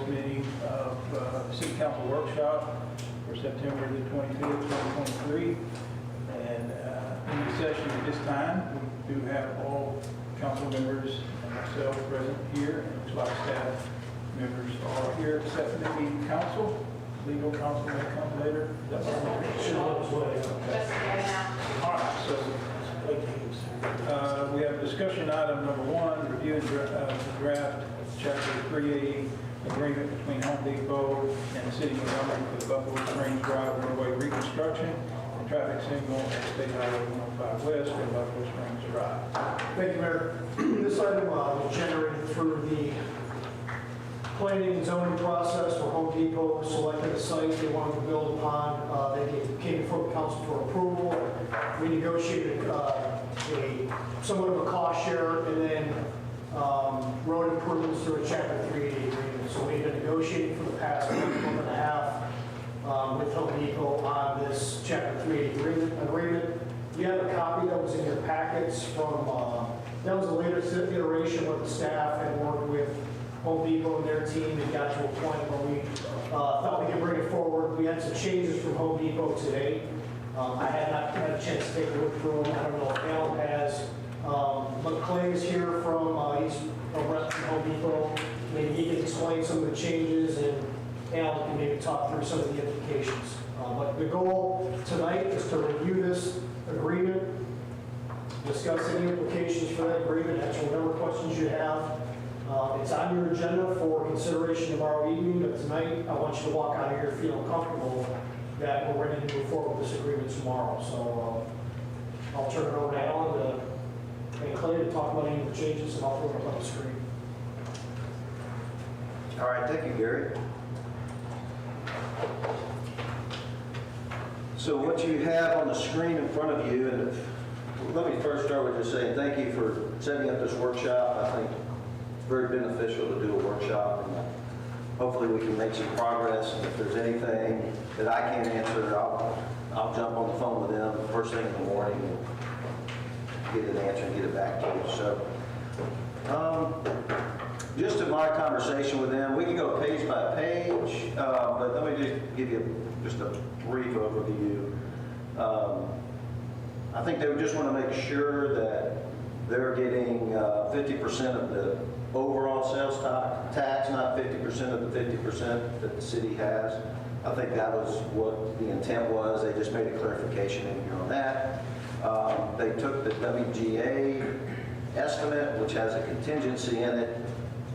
closed meeting of the City Council workshop for September the 25th, 2023. And in the session at this time, we do have all council members and myself present here, and it looks like staff members are here except for the council. Legal counsel may come later. That's all right, so we have discussion item number 1, review and draft chapter 380 agreement between Home Depot and the city of Montgomery for the Buffalo Springs Drive roadway reconstruction and traffic signal at State Highway 105 West and Buffalo Springs Drive. Thank you, Mayor. This item was generated through the planning and zoning process where Home Depot selected a site they wanted to build upon. They came before the council for approval. We negotiated somewhat of a cost share and then road improvements through a Chapter 380 agreement. So we've been negotiating for the past month and a half with Home Depot on this Chapter 380 agreement. You have a copy that was in your packets from, that was the latest iteration where the staff had worked with Home Depot and their team and got to a point where we thought we could bring it forward. We had some changes from Home Depot today. I had not had a chance to take a look through them. I don't know if Alan has. But Clay is here from, he's a rep from Home Depot. Maybe he can explain some of the changes and Alan can maybe talk through some of the implications. But the goal tonight is to review this agreement, discuss any implications for that agreement, answer whatever questions you have. It's on your agenda for consideration tomorrow evening, but tonight I want you to walk out of here feeling comfortable that we're ready to move forward with this agreement tomorrow. So I'll turn it over to Alan and Clay to talk about any of the changes, and I'll throw it up on the screen. All right, thank you, Gary. So what you have on the screen in front of you, and let me first start with just saying thank you for setting up this workshop. I think it's very beneficial to do a workshop, and hopefully we can make some progress. And if there's anything that I can't answer, I'll jump on the phone with them first thing in the morning and get an answer and get it back to you. So just in my conversation with them, we can go page by page, but let me just give you just a brief overview. I think they just want to make sure that they're getting 50% of the overall sales tax, not 50% of the 50% that the city has. I think that was what the intent was. They just made a clarification in here on that. They took the WGA estimate, which has a contingency in it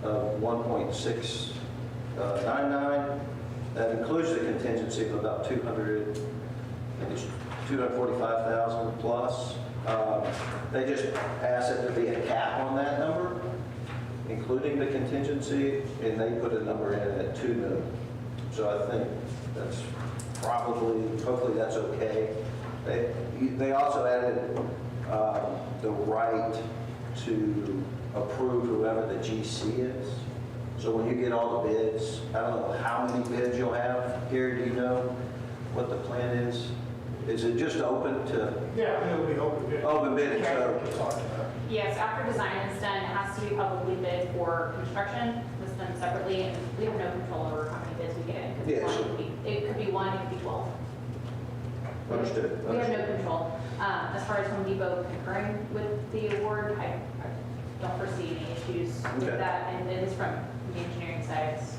of 1.699. That includes the contingency of about 245,000 plus. They just asked it to be a cap on that number, including the contingency, and they put a number in it at 2 million. So I think that's hopefully that's okay. They also added the right to approve whoever the GC is. So when you get all the bids, I don't know how many bids you'll have. Gary, do you know what the plan is? Is it just open to? Yeah, it'll be open bid. Open bid. Yes, after design is done, it has to be publicly bid for construction. It's done separately, and we have no control over how many bids we get. It could be 1, it could be 12. Understood. We have no control. As far as Home Depot concurring with the award, I don't foresee any issues with that, and it is from the engineering side. It's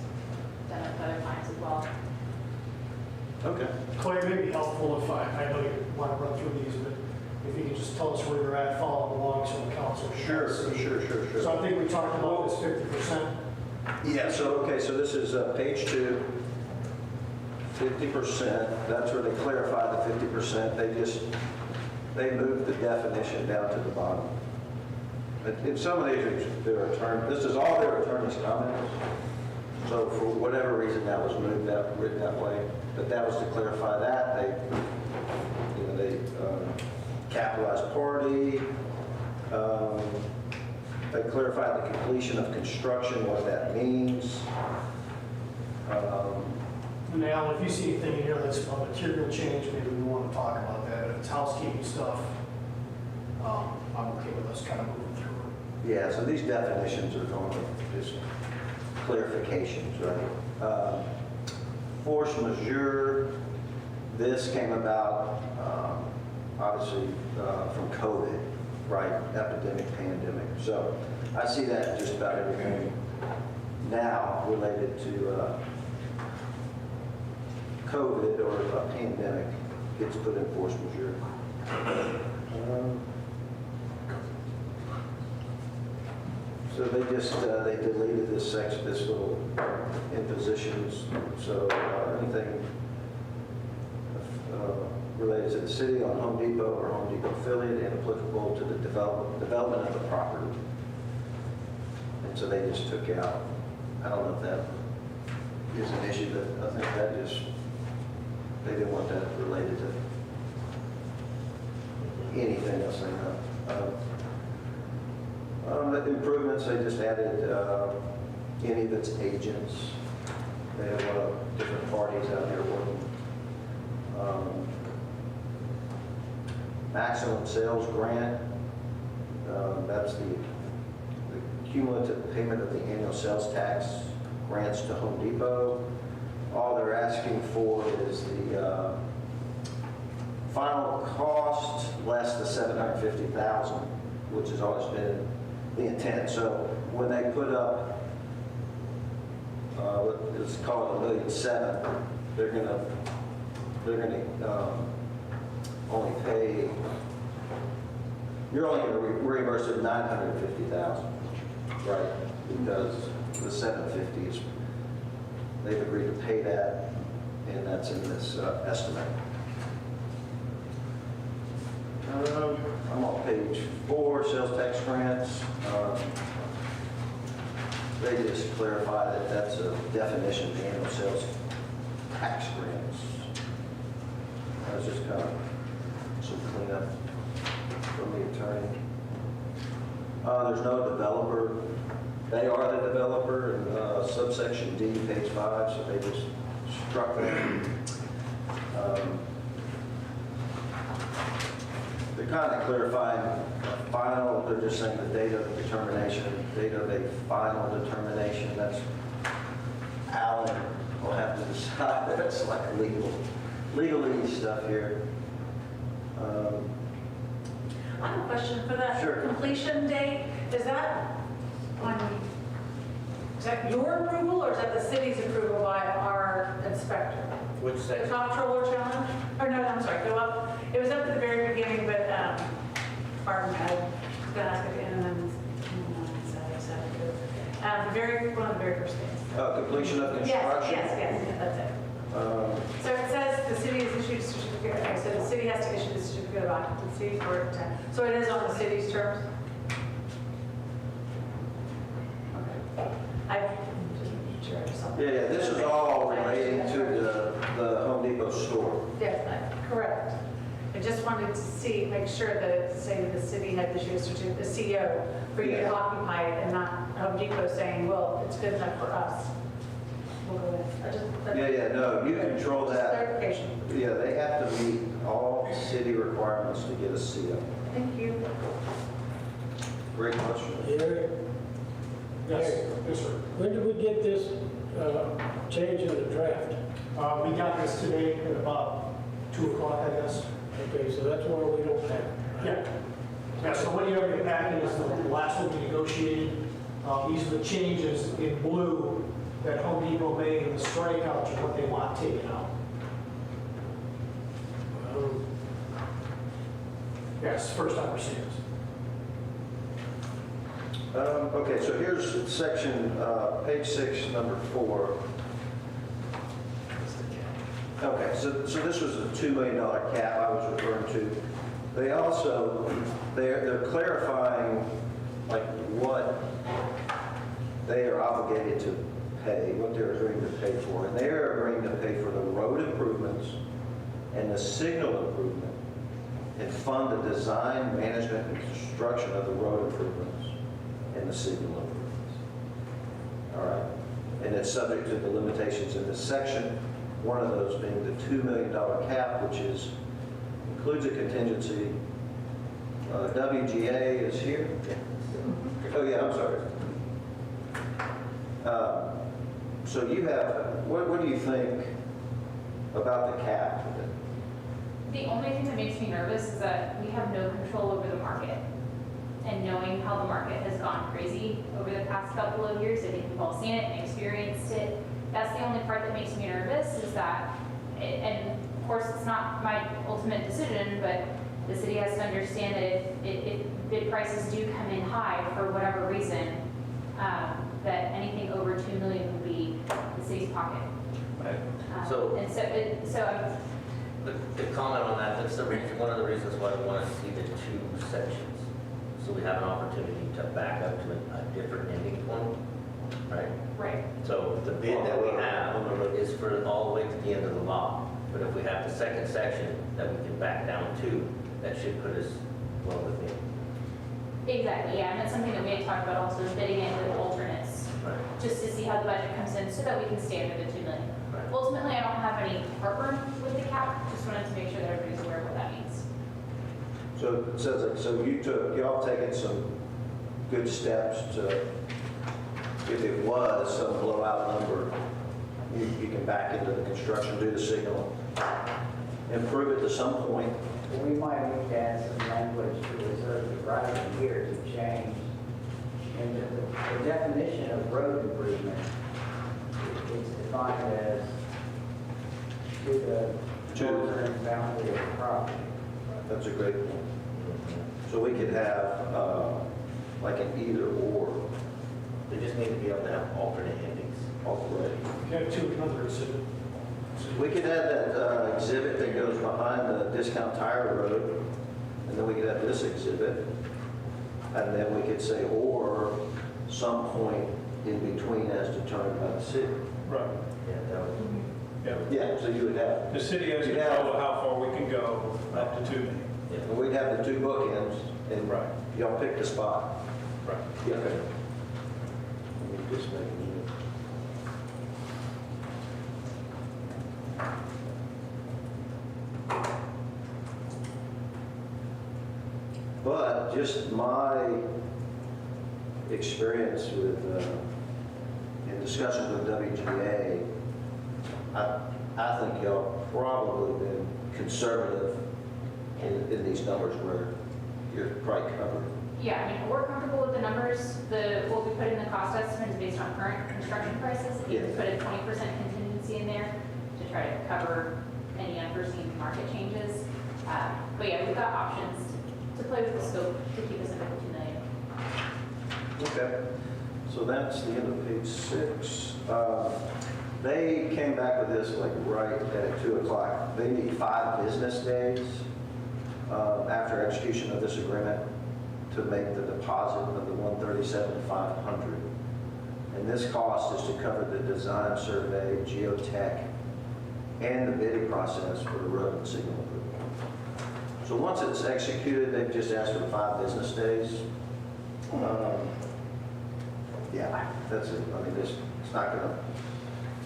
done with other clients as well. Okay. Clay, it may be helpful if I know you want to run through these, but if you could just tell us where you're at, follow along so the council can Sure. see. Sure. So I think we talked about this 50%. Yeah, so this is page 2, 50%. That's where they clarify the 50%. They moved the definition down to the bottom. In some of these, this is all their attorney's comments. So for whatever reason, that was moved that, written that way. But that was to clarify that. They capitalized party. They clarified the completion of construction, what that means. Now, if you see anything in here that's a material change, maybe we want to talk about that. If it's housekeeping stuff, I'm okay with us kind of moving through. Yeah, so these definitions are going to just clarifications, right? Force majeure, this came about, obviously, from COVID, right? Epidemic, pandemic. So I see that just about everything now related to COVID or a pandemic gets put in force majeure. So they just, they deleted this section, this little impositions. So anything related to the city on Home Depot or Home Depot affiliate and applicable to the development of the property. And so they just took out, I don't know if that is an issue, but I think that just, they didn't want that related to anything else they know. The improvements, they just added any of its agents. They have a lot of different parties out here working. Maximum sales grant, that's the cumulative payment of the annual sales tax grants to Home Depot. All they're asking for is the final cost less the $750,000, which has always been the intent. So when they put up, it's called $1.7 million, they're gonna only pay, you're only going to reimburse them $950,000, right? Because the $750 is, they've agreed to pay that, and that's in this estimate. I'm on page 4, sales tax grants. They just clarify that that's a definition of annual sales tax grants. That's just kind of some cleanup from the attorney. There's no developer. They are the developer in subsection D, page 5, so they just struck that. They're kind of clarifying final, they're just saying the date of the determination, date of a final determination. That's Alan will have to decide. That's like legalese stuff here. I have a question for that. Sure. Completion date, is that your approval or is that the city's approval by our inspector? Which The section? comptroller challenge? Or no, I'm sorry, go up. It was up at the very beginning, but, pardon me, I was going to ask at the end and then, one of the very first things. Completion of construction. Yes, that's it. So it says the city has issued a certificate, okay, so the city has to issue the certificate of occupancy for it to, so it is on the city's terms? Okay. I just sure I saw. Yeah, this is all relating to the Home Depot store. Yes, correct. I just wanted to see, make sure that it's saying the city had issued a certificate, the CO, for you to Yeah. occupy it and not Home Depot saying, well, it's good enough for us. We'll go with. Yeah, no, you control Just that. clarification. Yeah, they have to meet all city requirements to get a CO. Thank you. Great question. Eric, Yes, sir. when did we get this change in the draft? We got this today at about 2 o'clock, I guess. Okay, so that's why we don't have it. Yeah. Yeah, so what you have in your packet is the last one we negotiated. These are the changes in blue that Home Depot made in the strikeouts of what they want taken out. Yes, first time we're seeing this. Okay, so here's section, page 6, number 4. Okay, so this was a $2 million cap I was referring to. They also, they're clarifying like what they are obligated to pay, what they're agreeing to pay for. And they're agreeing to pay for the road improvements and the signal improvement and fund the design, management, and construction of the road improvements and the signal improvements. All right? And it's subject to the limitations in this section, one of those being the $2 million cap, which includes a contingency. WGA is here. Oh, yeah, I'm sorry. So you have, what do you think about the cap? The only thing that makes me nervous is that we have no control over the market. And knowing how the market has gone crazy over the past couple of years, I think we've all seen it and experienced it. That's the only part that makes me nervous is that, and of course, it's not my ultimate decision, but the city has to understand that if bid prices do come in high for whatever reason, that anything over 2 million would be the city's pocket. Right. So The comment on that, that's the reason, one of the reasons why we want to see the two sections. So we have an opportunity to back up to a different ending point, right? right. So the bid that we have is for all the way to the end of the lot. But if we have the second section that we can back down to, that should put us well within. Exactly, yeah, and that's something that we had talked about also, is bidding in with alternates, Right. just to see how the budget comes in so that we can stay under the 2 million. Right. Ultimately, I don't have any heartburn with the cap, just wanted to make sure that everybody's aware of what that means. So it says, like, so y'all taken some good steps to, if it was some blowout number, you can back into the construction, do the signal, improve it to some point. We might need to add some language to reserve the right of year to change. And the definition of road improvement, it's defined as to the northern boundary of the property. That's a great point. So we could have like an either or. We just need to be able to have alternate endings. Already. You have two, another exhibit. We could have that exhibit that goes behind the Discount Tire Road, and then we could have this exhibit, and then we could say, or some point in between as determined by the city. Right. Yeah, that would. Yeah. Yeah, so you would have, The city has You'd control have- of how far we can go, up to 2 million. and we'd have the two bookends, and Right. y'all pick the spot. Right. Yeah. Okay. Let me just make it. But just my experience with, in discussions with WGA, I think y'all probably been conservative in these numbers where you're probably covered. Yeah, I mean, we're comfortable with the numbers. What we put in the cost estimate is based on current construction prices. We Yeah. put a 20% contingency in there to try to cover any unforeseen market changes. But yeah, we've got options to play with the scope to keep us under the 2 million. Okay, so that's the end of page 6. They came back with this like right at 2 o'clock. They need 5 business days after execution of this agreement to make the deposit of the $137,500. And this cost is to cover the design survey, geotech, and the bidding process for the road and signal approval. So once it's executed, they've just asked for 5 business days. Yeah, that's it. I mean, it's not gonna,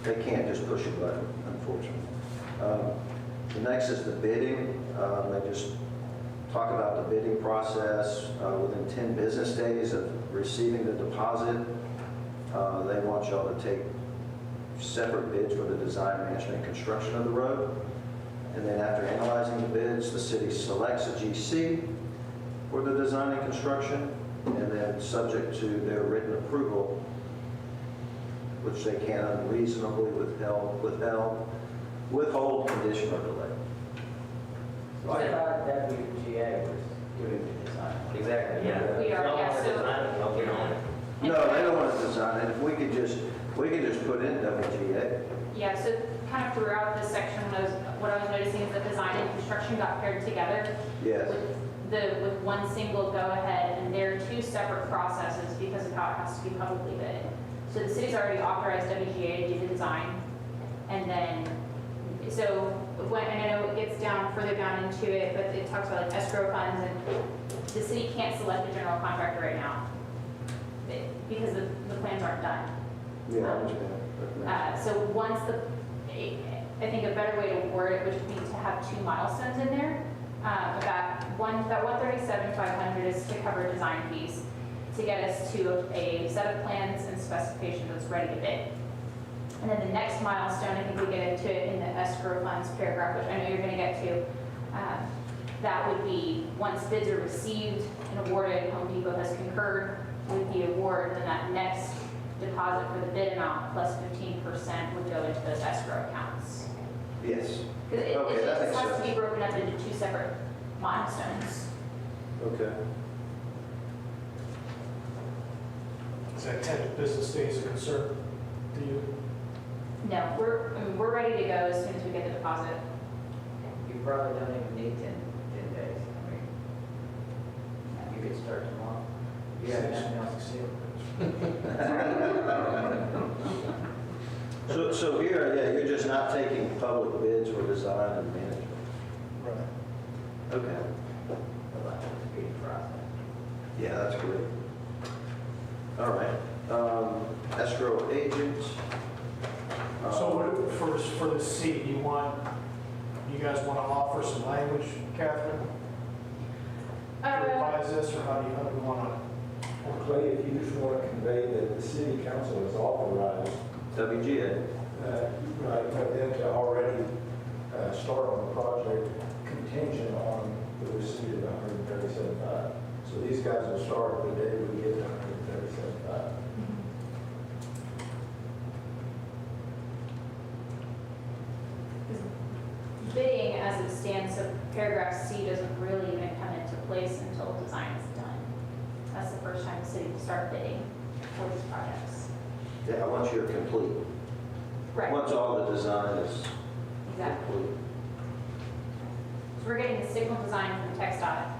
they can't just push a button, unfortunately. The next is the bidding. They just talk about the bidding process within 10 business days of receiving the deposit. They want y'all to take separate bids for the design, management, and construction of the road. And then after analyzing the bids, the city selects a GC for the design and construction, and then subject to their written approval, which they can unreasonably withhold, condition, or delay. So I thought WGA was doing the design. Exactly, yeah. We are, Y'all yeah, want to so- design it, I'll get on it. No, they don't want to design it. If we could just put in WGA. Yeah, so kind of throughout this section, what I was noticing is that design and construction got paired together Yes. with one single go-ahead, and they're 2 separate processes because of how it has to be publicly bid. So the city's already authorized WGA to do the design, and then, so when, and I know it gets down, further down into it, but it talks about like escrow funds, and the city can't select a general contractor right now because the plans aren't done. Yeah, I understand. So once I think a better way to word it would be to have 2 milestones in there. That 137,500 is to cover design fees, to get us to a set of plans and specifications that's ready to bid. And then the next milestone, I think we get into it in the escrow funds paragraph, which I know you're going to get to. That would be once bids are received and awarded, Home Depot has concurred with the award, then that next deposit for the bid amount plus 15% would go into those escrow accounts. Yes. Because it Okay, that just makes has to sense. be broken up into two separate milestones. Okay. Is that 10 business days a concern to you? No, we're ready to go as soon as we get the deposit. You probably don't even need 10 days. I mean, you could start tomorrow. You have nothing else to say. So here, yeah, you're just not taking public bids or design and management. Right. Okay. Well, that's a speedy process. Yeah, that's great. All right. Escrow agents. So what, for the C, do you guys want to offer some language, Catherine? To revise this, or how do we want to? Clay, if you just want to convey that the city council has authorized, WGA. right, for them to already start on the project contingent on the receipt of $137,500. So these guys will start the day we get the $137,500. Bidding as it stands, so paragraph C doesn't really even come into place until design is done. That's the first time the city will start bidding for these projects. Yeah, once you're complete. Once all the design is Exactly. complete. So we're getting the signal design from TxDOT.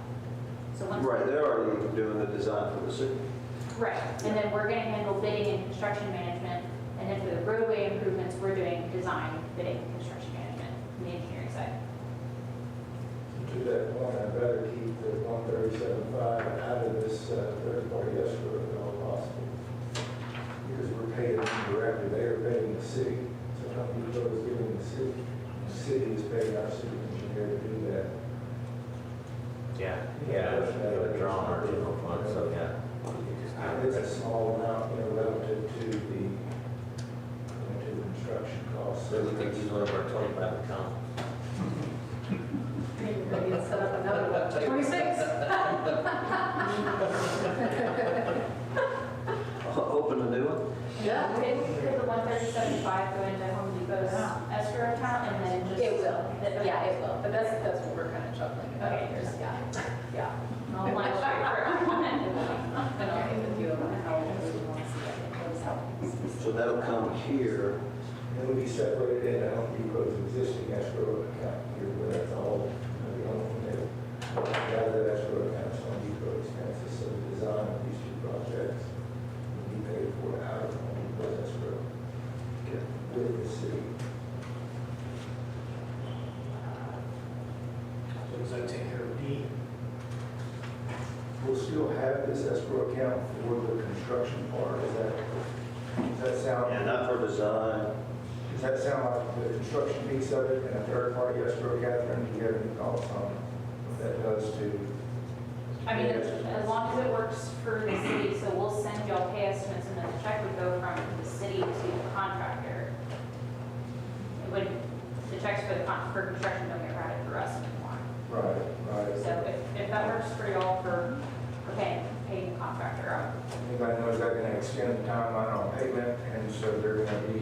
So once. Right, they're already doing the design for the city. Right, and then we're gonna handle bidding and construction management, and then for the roadway improvements, we're doing design, bidding, and construction management, on the engineering side. To that point, I'd rather keep the $137,500 out of this third-party escrow if at all possible. Because we're paying them directly, they are paying the city. So Home Depot is giving the city is paying our city engineer to do that. Yeah, we would draw on our general fund, so yeah. You just do It's it. a small amount, relative to the construction costs. So we could use one of our 25 accounts. Maybe we can set up another one. 26? Open a new one? Yeah. Could the 137.5 go into Home Depot's escrow account and then just? It will, Okay. yeah, it will, but that's what we're kind of chuckling about. Okay, Here's, yeah. I'll line straight for everyone. And I'll give it to you on how we want to see it. So that'll come here. It will be separated into Home Depot's existing escrow account here, where that's all, the only thing that, out of that escrow account is Home Depot expenses. So the design of these two projects will be paid for out of Home Depot's escrow with the city. So does that take care of D? We'll still have this escrow account for the construction part. Does that sound? Yeah, not for design. Does that sound like the construction piece of it and a third-party escrow, Catherine? Do you have any thoughts on what that does to? I mean, as long as it works for the city, so we'll send y'all pay estimates and then the check would go from the city to the contractor. It would, the checks for for construction don't get routed through us anymore. Right, right. So if that works for y'all for paying the contractor out. Anybody knows that going to extend the timeline on payment, and so they're going to be,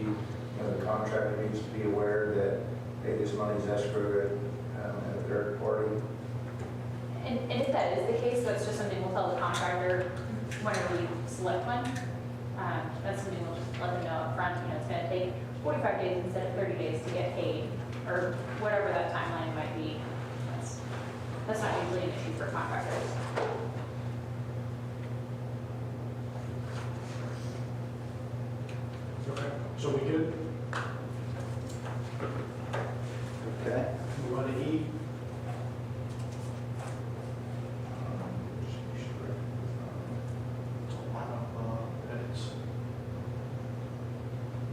the contractor needs to be aware that, hey, this money's escrowed at a third party. And if that is the case, that's just something we'll tell the contractor whenever we select one. That's something we'll just let them know up front. It's going to take 45 days instead of 30 days to get paid, or whatever that timeline might be. That's not usually an issue for contractors. Okay. So we good? Okay. Move on to E.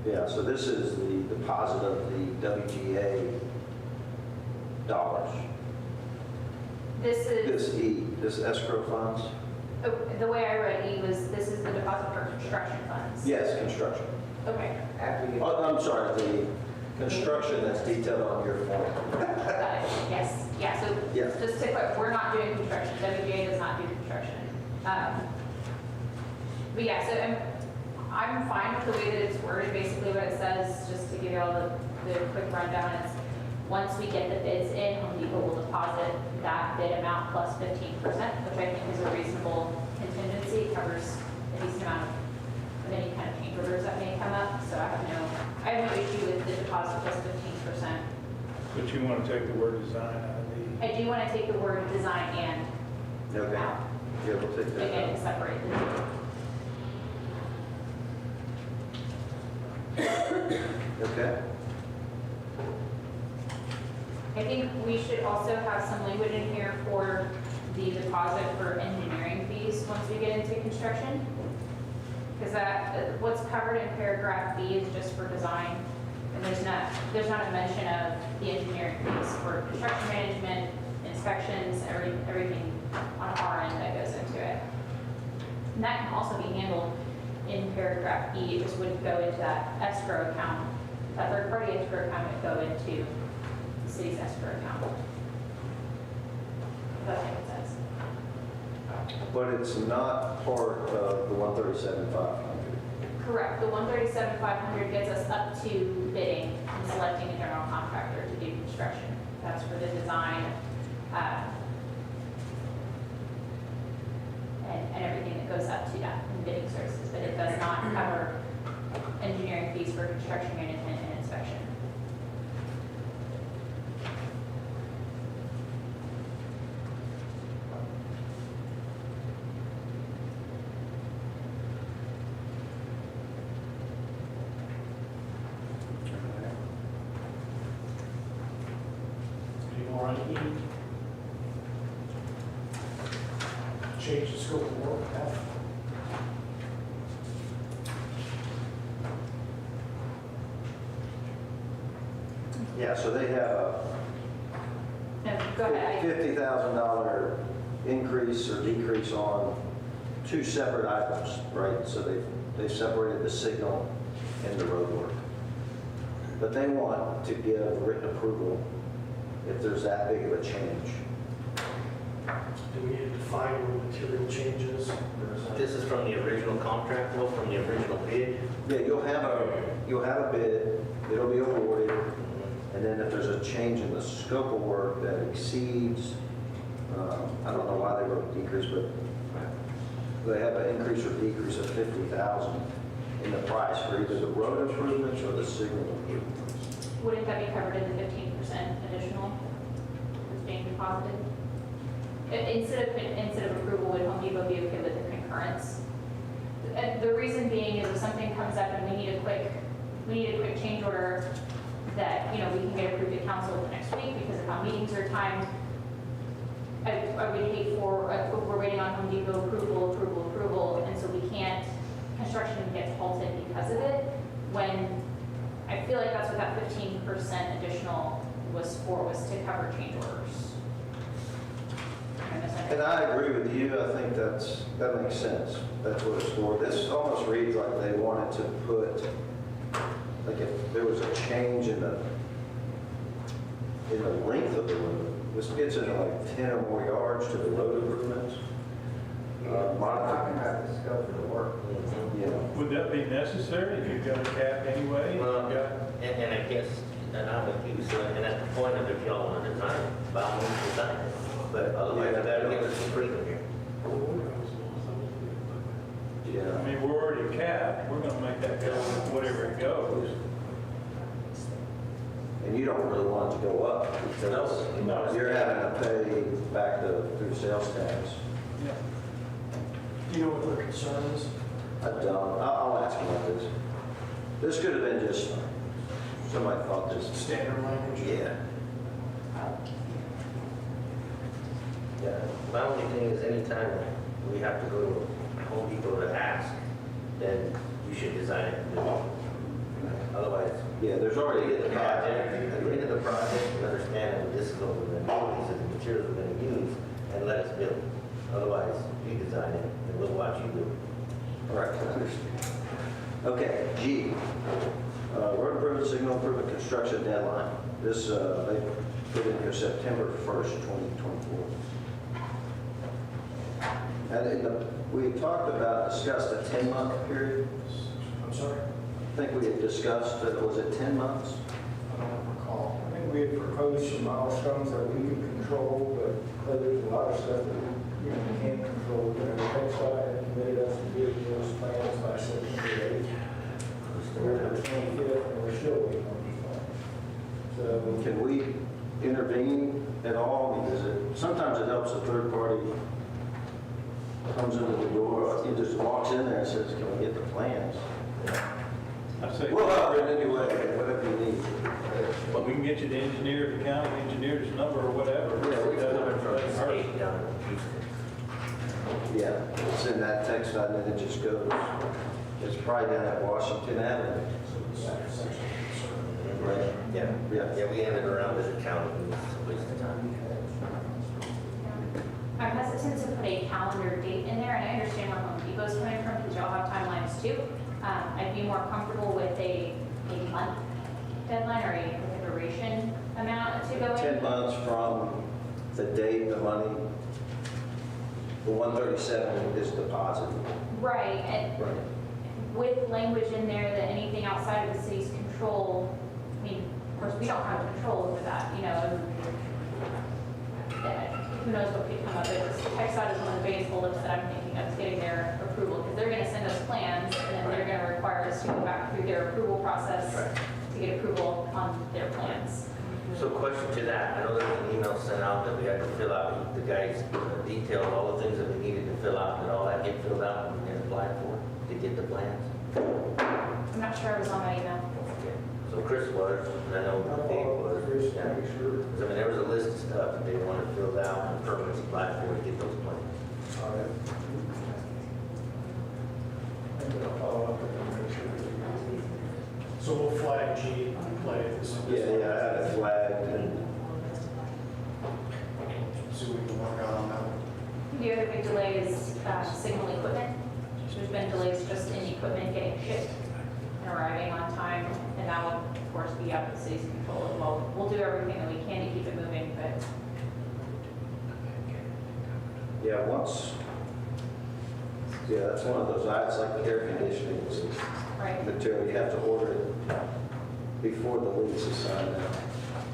Yeah, so this is the deposit of the WGA dollars. This is, This escrow funds? oh, the way I read E was, this is the deposit for construction funds. Yes, construction. Okay. After you, Oh, I'm sorry, the construction that's detailed on your form. Yes, yeah, so Yeah. just to clarify, we're not doing construction, WGA does not do construction. But yeah, so I'm fine with the way that it's worded. Basically what it says, just to give you all the quick rundown, is once we get the bids in, Home Depot will deposit that bid amount plus 15%, which I think is a reasonable contingency. It covers a decent amount of any kind of change orders that may come up. So I have no issue with the deposit plus 15%. But you want to take the word design out of the, I do want to take the word design and Okay. out. Yeah, we'll take that Again, out. separate the two. Okay. I think we should also have some language in here for the deposit for engineering fees once we get into construction. Because what's covered in paragraph B is just for design, and there's not a mention of the engineering fees for construction management, inspections, everything on our end that goes into it. And that can also be handled in paragraph E. It just would go into that escrow account. That third-party escrow account would go into the city's escrow account. That's what it says. But it's not part of the 137,500. Correct. The 137,500 gets us up to bidding and selecting a general contractor to do construction. That's for the design and everything that goes up to that in bidding services. But it does not cover engineering fees for construction management and inspection. Any more on E? Change the scope of work, F. Yeah, so they have a No, go ahead. $50,000 increase or decrease on two separate items, right? So they've separated the signal and the road work. But they want to give written approval if there's that big of a change. Do we need to define what material changes? Or is that- This is from the original contract, well, from the original bid. Yeah, you'll have a bid, it'll be awarded, and then if there's a change in the scope of work that exceeds, I don't know why they wrote decrease, but they have an increase or decrease of 50,000 in the price for either the road improvements or the signal improvements. Wouldn't that be covered in the 15% additional that's being deposited? Instead of approval, would Home Depot be okay with the concurrence? And the reason being is if something comes up and we need a quick change order that, we can get approved at council the next week because of how meetings are timed. I would hate we're waiting on Home Depot approval, and so we can't, construction gets halted because of it, when I feel like that's what that 15% additional was to cover change orders. And I agree with you, I think that makes sense. That's what it's for. This almost reads like they wanted to put, like if there was a change in the length of the road, this gets into like 10 or more yards to the road improvements. talking about the scope of the work. Yeah. would that be necessary if you've got a cap anyway? Well, You've got- and I guess, and I'm with you, so, and at the point of if y'all want to design it, by all means design it. But otherwise, I gotta give us some freedom here. Yeah. I mean, we're already capped, we're gonna make that go whatever it goes. And you don't really want it to go up because No. you're having to pay back through sales tax. Yeah. Do you know what their concern is? I don't, I'll ask about this. This could have been just, somebody thought this. Standard language? Yeah. Yeah, my only thing is anytime we have to go to Home Depot to ask, then you should design it. Otherwise, Yeah, there's already at the a cap. project, at the end of the project, we understand that this is what we're going to do, these are the materials we're going to use, and let us build. Otherwise, you design it, and we'll watch you do it. All right, I understand. Okay, G. Road improvement, signal improvement, construction deadline. This, they put in here September 1st, 2024. And we had talked about, discussed a 10-month period. I'm sorry, I think we had discussed, was it 10 months? I don't recall. I think we had proposed some milestones that we could control, but there's a lot of stuff that we can't control. The TechSci had committed us to giving those plans by September 8th. We're at the 25th, and we're still waiting on these plans. So, Can we intervene at all? Because sometimes it helps a third party comes into the door, he just walks in there and says, can we get the plans? I say, We'll help in any way, whatever you need. but we can get you the engineer, the county engineer's number or whatever. Yeah, we can Coming from the Doesn't hurt. state down in Houston. Yeah, it's in that text, and then it just goes. It's probably down at Washington Avenue. Right. Yeah, Yeah. yeah, we handed around as a county, it's a waste of time. I'm hesitant to put a calendar date in there, and I understand where Home Depot's coming from, because y'all have timelines too. I'd be more comfortable with a month deadline or a duration amount to go in. 10 months from the date the money, the 137 is deposited. Right, and Right. with language in there that anything outside of the city's control, I mean, of course, we don't have control over that, you know. Who knows what could come of it. TechSci is one of the biggest holdups that I'm thinking of, is getting their approval, because they're going to send us plans, and then they're going to require us to go back through their approval process Right. to get approval on their plans. So question to that, I know there was an email sent out that we had to fill out, the guys detailed all the things that we needed to fill out, and all that get filled out and applied for to get the plans. I'm not sure I was on my email. So Chris was, and I know Dave was. Chris, Yeah. make sure. 'Cause, I mean, there was a list of stuff that they wanted filled out and permits applied for to get those plans. All right. I'm going to follow up with them, make sure that we So we'll flag G, play this. Yeah, I had it flagged and See what we can work out on that one. The other big delay is signal equipment. There's been delays just in equipment getting shipped and arriving on time, and that will, of course, be out of the city's control as well. We'll do everything that we can to keep it moving, but yeah, that's one of those, it's like the air conditioning right, material. You have to order it before the lease is signed out.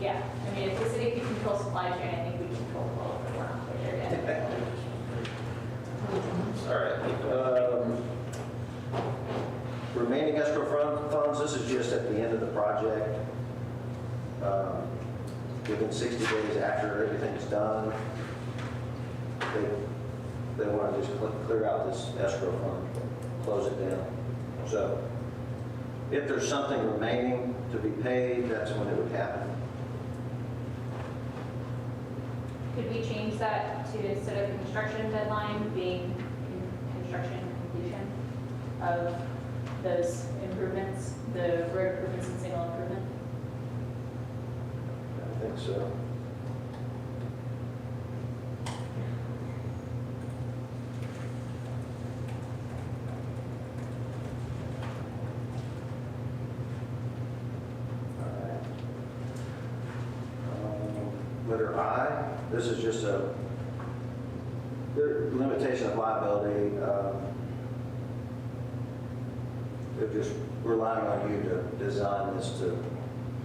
yeah. I mean, if the city can control supply chain, I think we can control the flow, but we're not quite there yet. All right. Remaining escrow funds, this is just at the end of the project. Within 60 days after everything's done, they want to just clear out this escrow fund, close it down. So if there's something remaining to be paid, that's when it would happen. Could we change that to, instead of construction deadline, being construction completion of those improvements, the road improvements and signal improvement? I think so. All right. Letter I, this is just a limitation of liability. They're just relying on you to design this to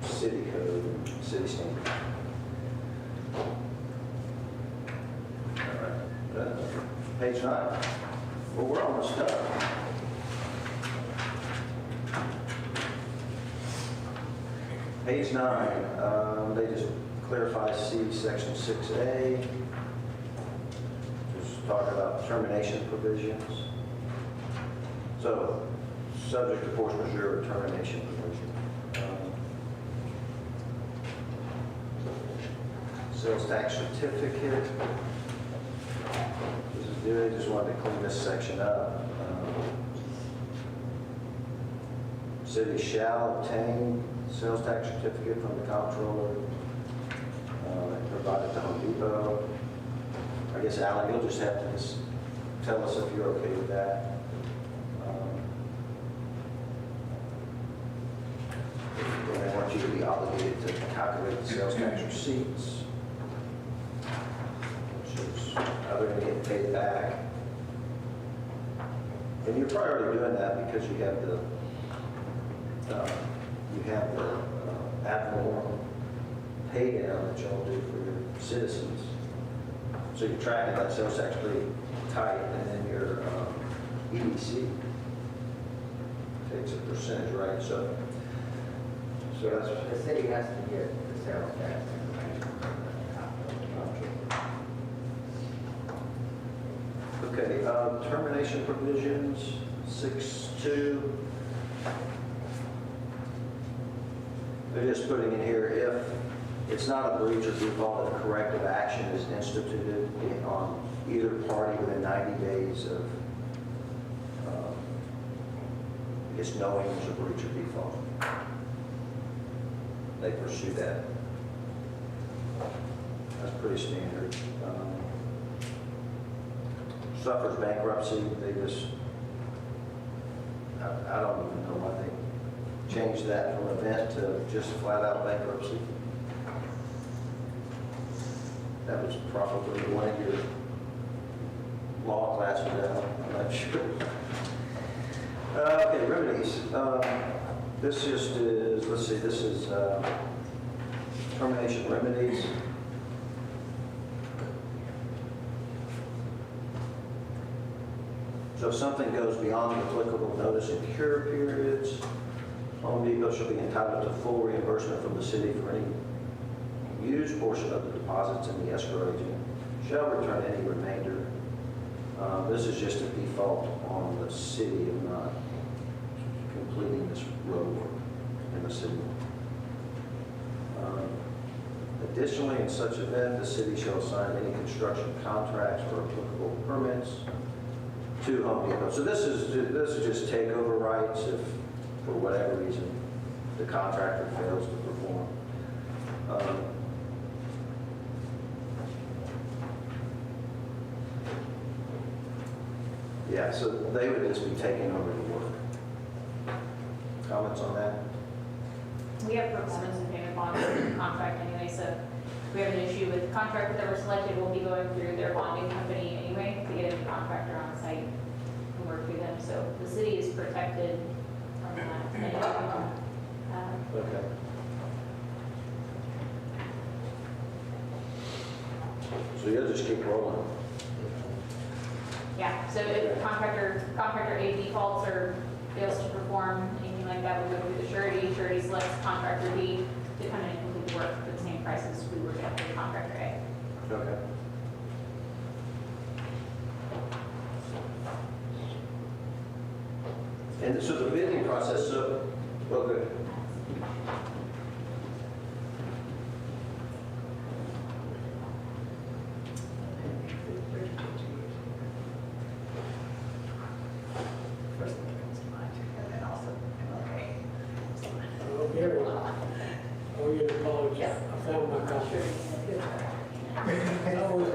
city code, city standards. All right. Page 9. Well, we're almost done. Page 9, they just clarify C, section 6A. Just talk about termination provisions. So, subject to force majeure termination provision. Sales tax certificate. This is good, just wanted to clean this section up. City shall obtain sales tax certificate from the comptroller. Provided to Home Depot. I guess, Alan, you'll just have to just tell us if you're okay with that. legally obligated to calculate the sales tax receipts, which is how they're going to get paid back. And you're probably already doing that because you have the ad valorem pay down that y'all do for your citizens. So you're tracking that sales tax pretty tight, and then your EDC takes a percentage, right? So that's The city has to get the sales tax information. okay. Termination provisions 6.2. They're just putting in here if it's not a breach or default, if corrective action is instituted on either party within 90 days of, I guess, knowing there's a breach or default. They pursue that. That's pretty standard. Suffers bankruptcy, they just, I don't even know why they changed that from event to just flat out bankruptcy. That was probably one of your law classes out, I'm not sure. Okay, remedies. This just is, let's see, this is termination remedies. So if something goes beyond the applicable notice and cure periods, Home Depot shall be entitled to full reimbursement from the city for any used portion of the deposits in the escrow agent, shall return any remainder. This is just a default on the city of not completing this road work in the city. Additionally, in such event, the city shall assign any construction contracts or applicable permits to Home Depot. So this is just takeover rights if, for whatever reason, the contractor fails to perform. Yeah, so they would just be taking over the work. Comments on that? We have performance and payment bonds in the contract anyway, so if we have an issue with the contractor that we're selected, we'll be going through their bonding company anyway to get a contractor on site and work through them. So the city is protected from that. Okay. So you'll just keep rolling. Yeah, so if contractor A defaults or fails to perform, anything like that, we go through the surety selects contractor B to come in and complete the work for the same prices we were getting for contractor A. Okay. And so the bidding process, so, well, good. Gary, I owe you an apology. I found my copy. I always-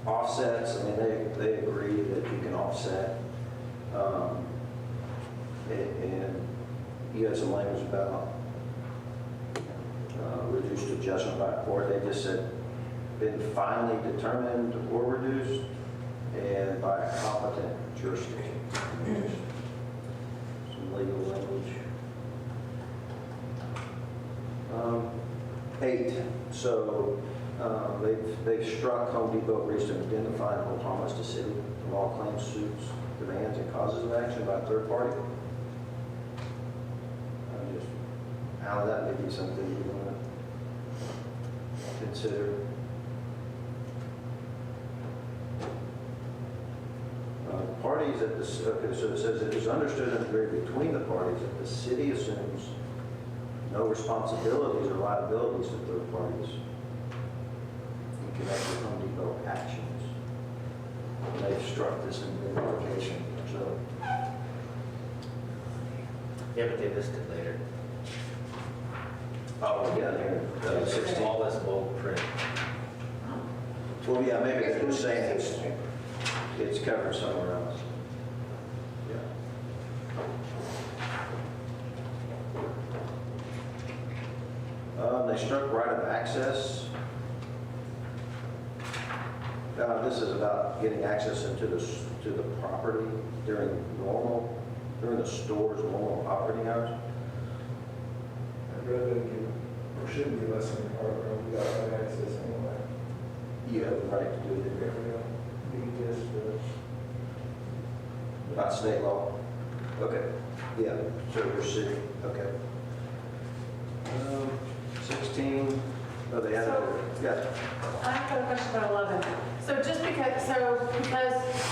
Offsets, I mean, they agree that you can offset. And you had some language about reduced adjustment by court. They just said been finally determined or reduced and by a competent jurisdiction. Some legal language. 8, so they've struck Home Depot reached an identified hold harmless to city from all claims, suits, demands, and causes of action by a third party. How that may be something you want to consider. Parties at the, okay, so it says it is understood and agreed between the parties that the city assumes no responsibilities or liabilities to third parties in connection with Home Depot actions. And they've struck this indemnification, so. Yeah, but they listed later. Oh, yeah, here, It's 16. all this bold print. Well, yeah, maybe they're just saying it's covered somewhere else. Yeah. They struck right of access. This is about getting access into to the property during the store's normal operating hours. I'd rather than give, or shouldn't be less than part of the road, we got that access anyway. You have the right to do it. There we go. Be just, Not state law? Okay, yeah, so your city, okay. 16, oh, they added, yeah. I have a question about 11. So because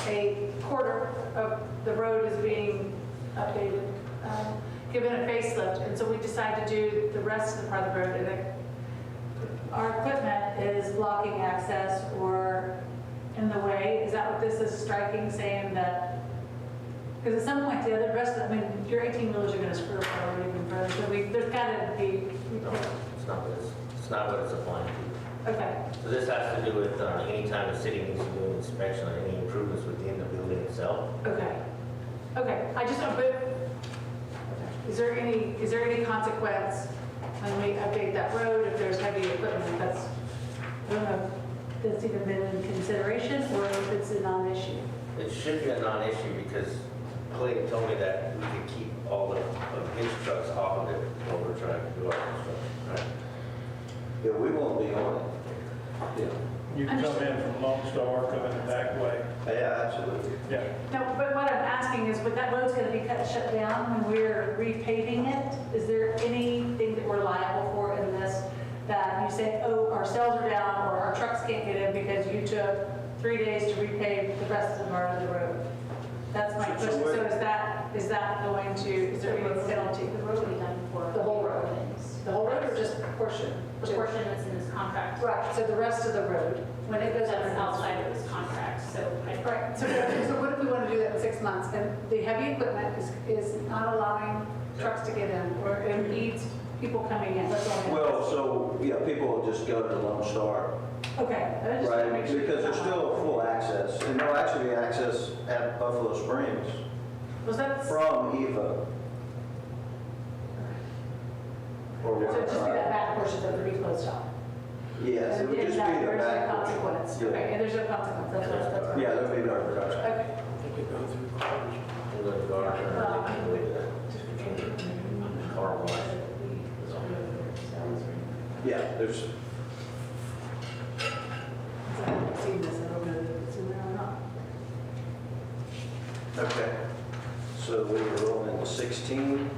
a quarter of the road is being updated, given a facelift, and so we decide to do the rest of the part of the road, and our equipment is blocking access or in the way, is that what this is striking, saying that? Because at some point, the rest of, your 18 wheelers are going to screw up our road even further, so there's got to be. No, it's not what it's applying to. Okay. So this has to do with any time the city needs to do an inspection on any improvements within the building itself. Okay. I just don't, but is there any consequence when we update that road if there's heavy equipment? I don't know if that's even been in consideration or if it's a non-issue. It should be a non-issue because Clayton told me that we could keep all of his trucks off of it while we're trying to do our construction, right? Yeah, we won't be on it. Yeah. You can come in from Lone Star, come in the back way. Yeah, absolutely. Yeah. No, but what I'm asking is, but that road's going to be shut down when we're repaving it? Is there anything that we're liable for in this that you say, oh, our sales are down or our trucks can't get in because you took 3 days to repave the rest of the part of the road? That's my question. So is that going to, is there any penalty? The road will be done for. The whole road? Things. The whole road or just a portion? The portion that's in this contract. Right, so the rest of the road, when it goes up That's and outside of this contract, so. Right, so what if we want to do that in 6 months? And the heavy equipment is not allowing trucks to get in or it needs people coming in? That's all I'm Well, so, yeah, people will just go to Lone Star, Okay. I just wanna right? make sure Because there's still full access, and there'll actually be access at Buffalo Springs Was that, so from Eva. Or it'd just be that what? back portion that would be closed off? Yes, it would just be the There's no back. consequence? Yeah. Okay, and there's no consequence, that's what. Yeah, there'll be no reduction. Okay. They could go through cars. We're going to go out there and they can wait the car wash. Yeah, there's, I haven't seen this, I don't know if it's in there or not. okay. So we were rolling into 16.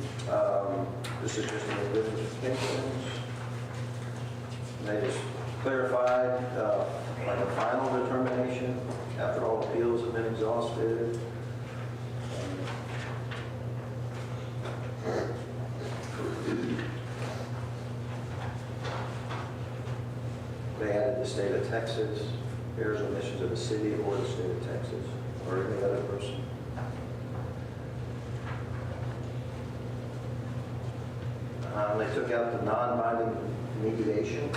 This is just the business pensions. They just clarified, like a final determination after all appeals have been exhausted. They added the state of Texas, bears omissions of the city or the state of Texas, or any other person. They took out the non-binding mediation.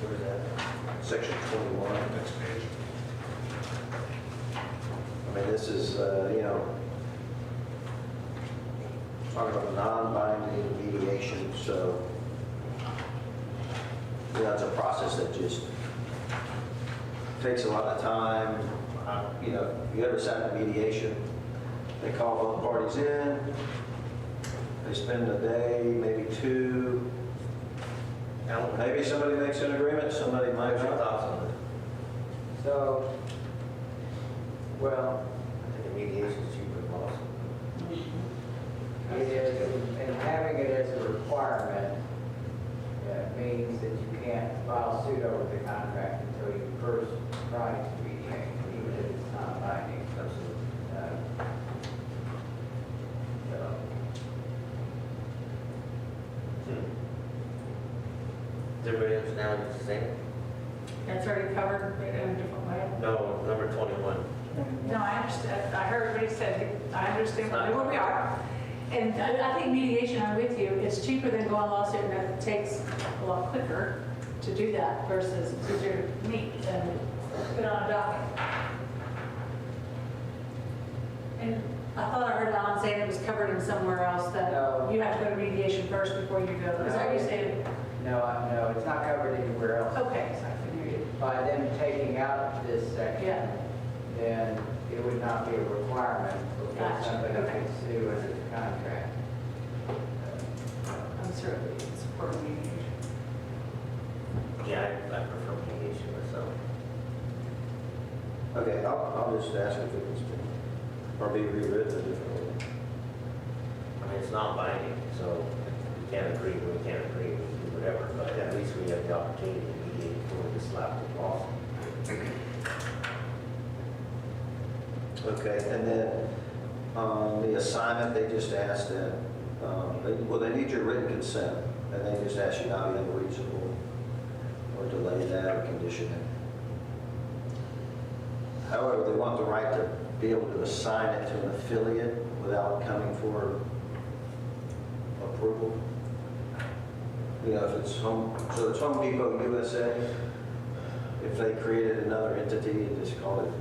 Where is that? Section 21. Next page. I mean, this is, talking about non-binding mediation, so it's a process that just takes a lot of time. You ever sat in a mediation, they call both parties in, they spend a day, maybe two, maybe somebody makes an agreement, somebody might What's your not. thoughts on it? So, well, I think the mediation is cheaper than most. it is, and having it as a requirement means that you can't file suit over the contract until you first try to mediate, even if it's not binding. Absolutely. So, Does everybody understand what you're saying? That's already covered in a different way. No, number 21. No, I understand. I heard what he said. I understand where we are. And I think mediation, I'm with you, is cheaper than going lawsuit, and it takes a lot quicker to do that versus it's easier to meet and put on a docket. And I thought I heard Alan saying it was covered in somewhere else, that No. you have to go to mediation first before you go. Is that what you said? No, no, it's not covered anywhere else. Okay, so I can hear you. By them taking out this section, Yeah. then it would not be a requirement for Gotcha, somebody okay. to sue under the contract. I'm certainly supporting mediation. Yeah, I prefer mediation myself. Okay, I'll just ask if it was, or be rewritten a different way. I mean, it's not binding, so we can't agree, we can't agree, we can do whatever, but at least we have the opportunity to mediate before we slap the law. Okay, and then the assignment, they just asked that, they need your written consent, and they just ask you not be unreasonable or delay that or condition it. However, they want the right to be able to assign it to an affiliate without coming for approval. You know, if it's so it's Home Depot USA. If they created another entity and just called it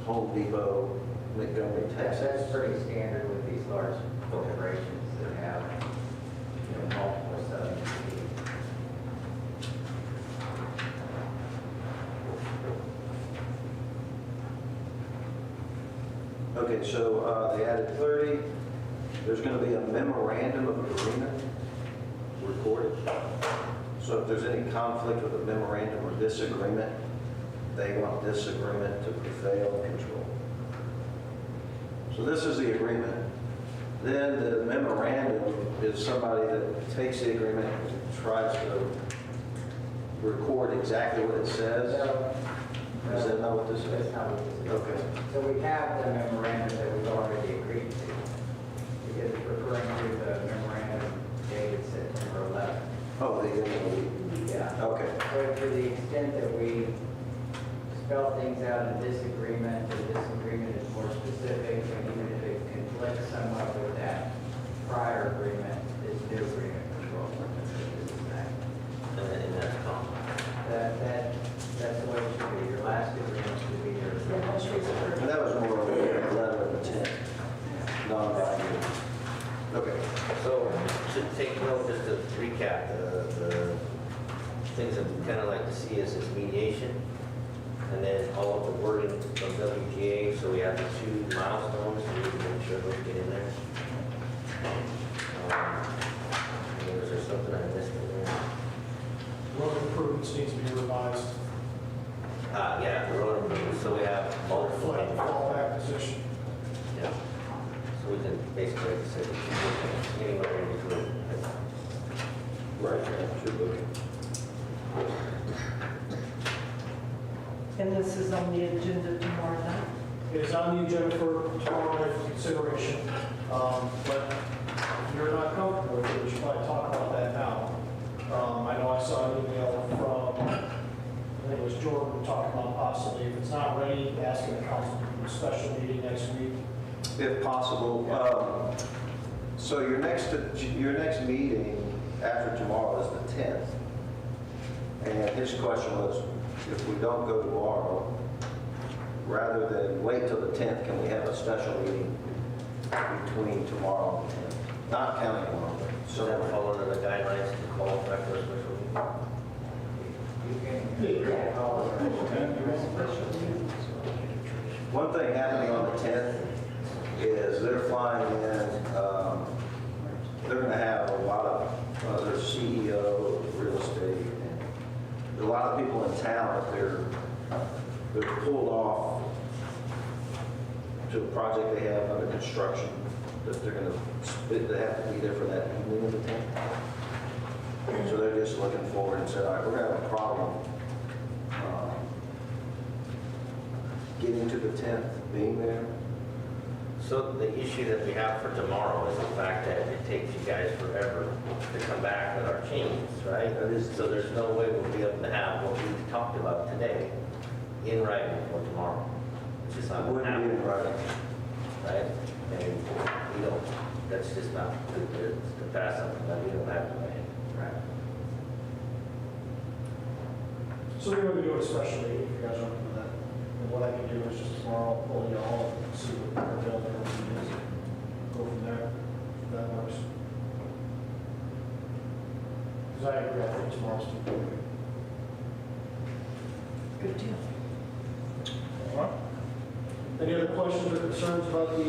Home Depot Montgomery, That's Texas. pretty standard with these large corporations that have, multiple subs. Okay, so they added 30. There's going to be a memorandum of agreement recorded. So if there's any conflict with a memorandum or disagreement, they want this agreement to prevail and control. So this is the agreement. Then the memorandum is somebody that takes the agreement and tries to record exactly what it says. Is that not what this That's is? not what this is. Okay. So we have the memorandum that we've already agreed to. Because it's referring to the memorandum dated September 11th. Oh, Yeah. okay. So to the extent that we spell things out in this agreement, or this agreement is more specific, and even if it conflicts somewhat with that prior agreement, this new agreement controls what this is saying. And that's common. That's the way it should be. Your last agreement should be your. Yeah, most recent. And that was more of a letter of intent, non-binding. Okay. So, to take note, just to recap, the things that we kind of like to see is this mediation, and then all of the wording from WGA, so we have the 2 milestones, so we can make sure those get in there. Was there something I missed in there? Road improvements needs to be revised. Yeah, the road improvements, so we have multiple. Reflect the fallback position. Yeah. So we can basically say anywhere in between. Right, yeah, should look. And this is on the agenda tomorrow night? It is on the agenda for tomorrow night for consideration, but if you're not comfortable with it, we should probably talk about that now. I know I saw an email from, I think it was Jordan, talking about possibly, if it's not ready, asking the council to do a special meeting next week. If possible. So your next meeting after tomorrow is the 10th. And his question was, if we don't go tomorrow, rather than wait till the 10th, can we have a special meeting between tomorrow and the 10th? Not counting tomorrow, but So that fall under the guidelines to qualify for a special meeting? You can call it. one thing happening on the 10th is they're flying in, they're going to have a lot of, their CEO of real estate, and a lot of people in town that they're pulled off to a project they have under construction, that they're going to, they have to be there for that evening of the 10th. So they're just looking forward and said, all right, we're going to have a problem getting to the 10th, being there. So the issue that we have for tomorrow is the fact that it takes you guys forever to come back with our changes, right? So there's no way we'll be able to have what we talked about today in writing for tomorrow. It's just not going to Wouldn't be happen, in writing. right? And we don't that's just not good to pass something that we don't have to pay. Right. So we're going to do a special meeting if you guys are open to that. And what I can do is just tomorrow, pull you all, see what our availability is. Go from there, if that works. Because I agree, I think tomorrow's too quick. Good deal. All right. Any other questions or concerns about the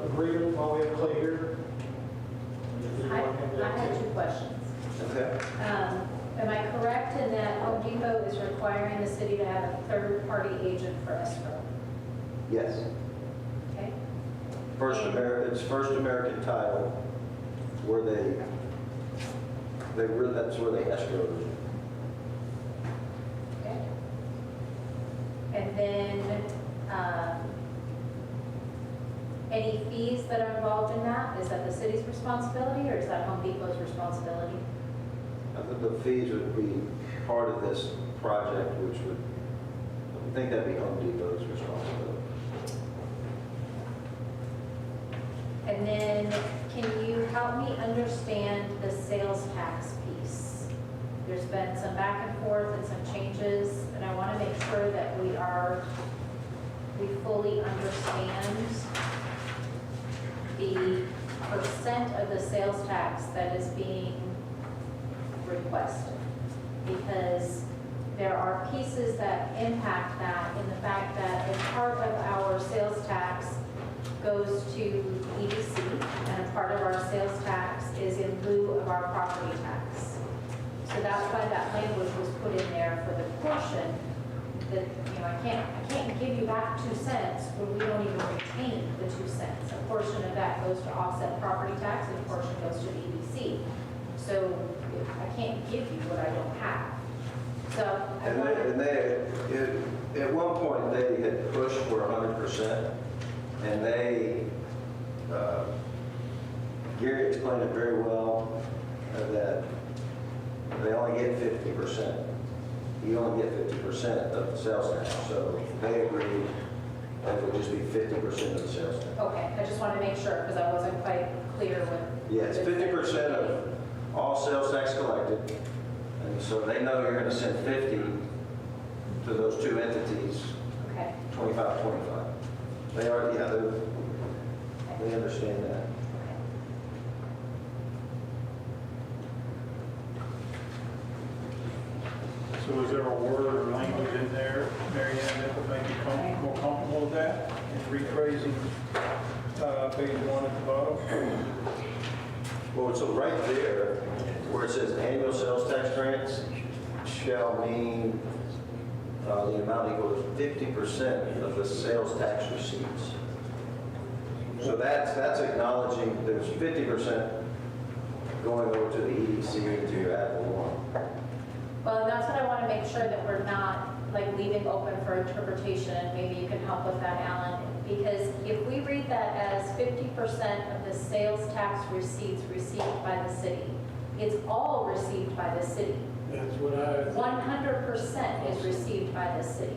agreement while we have Clay here? I had 2 questions. Okay. Am I correct in that Home Depot is requiring the city to have a third-party agent for escrow? Yes. Okay? It's First American Title, where that's where they escrow. Okay. And then, any fees that are involved in that, is that the city's responsibility or is that Home Depot's responsibility? I think the fees would be part of this project, which would, I think that'd be Home Depot's responsibility. And then, can you help me understand the sales tax piece? There's been some back and forth and some changes, and I want to make sure that we fully understand the percent of the sales tax that is being requested. Because there are pieces that impact that in the fact that a part of our sales tax goes to EDC, and a part of our sales tax is in lieu of our property tax. So that's why that language was put in there for the portion that, I can't give you back 2 cents when we don't even retain the 2 cents. A portion of that goes to offset property tax, and a portion goes to the EDC. So I can't give you what I don't have. So I And at one point, they had pushed for 100%, and Gary explained it very well, that they only get 50%. You only get 50% of the sales tax, so they agreed that it would just be 50% of the sales tax. Okay, I just want to make sure, because I wasn't quite clear with. Yeah, it's 50% of all sales tax collected, and so they know you're going to send 50 to those 2 entities, Okay. 25, 25. They are, yeah, they understand that. So is there a word or language in there, Mary Ann, that would make you more comfortable with that? And rephrasing page 1 at the bottom? Well, so right there, where it says annual sales tax grants shall mean the amount equal to 50% of the sales tax receipts. So that's acknowledging there's 50% going over to the EDC and to your Apple One. Well, that's what I want to make sure that we're not like leaving open for interpretation, and maybe you can help with that, Alan. Because if we read that as 50% of the sales tax receipts received by the city, it's all received by the city. That's what I, 100% is received by the city.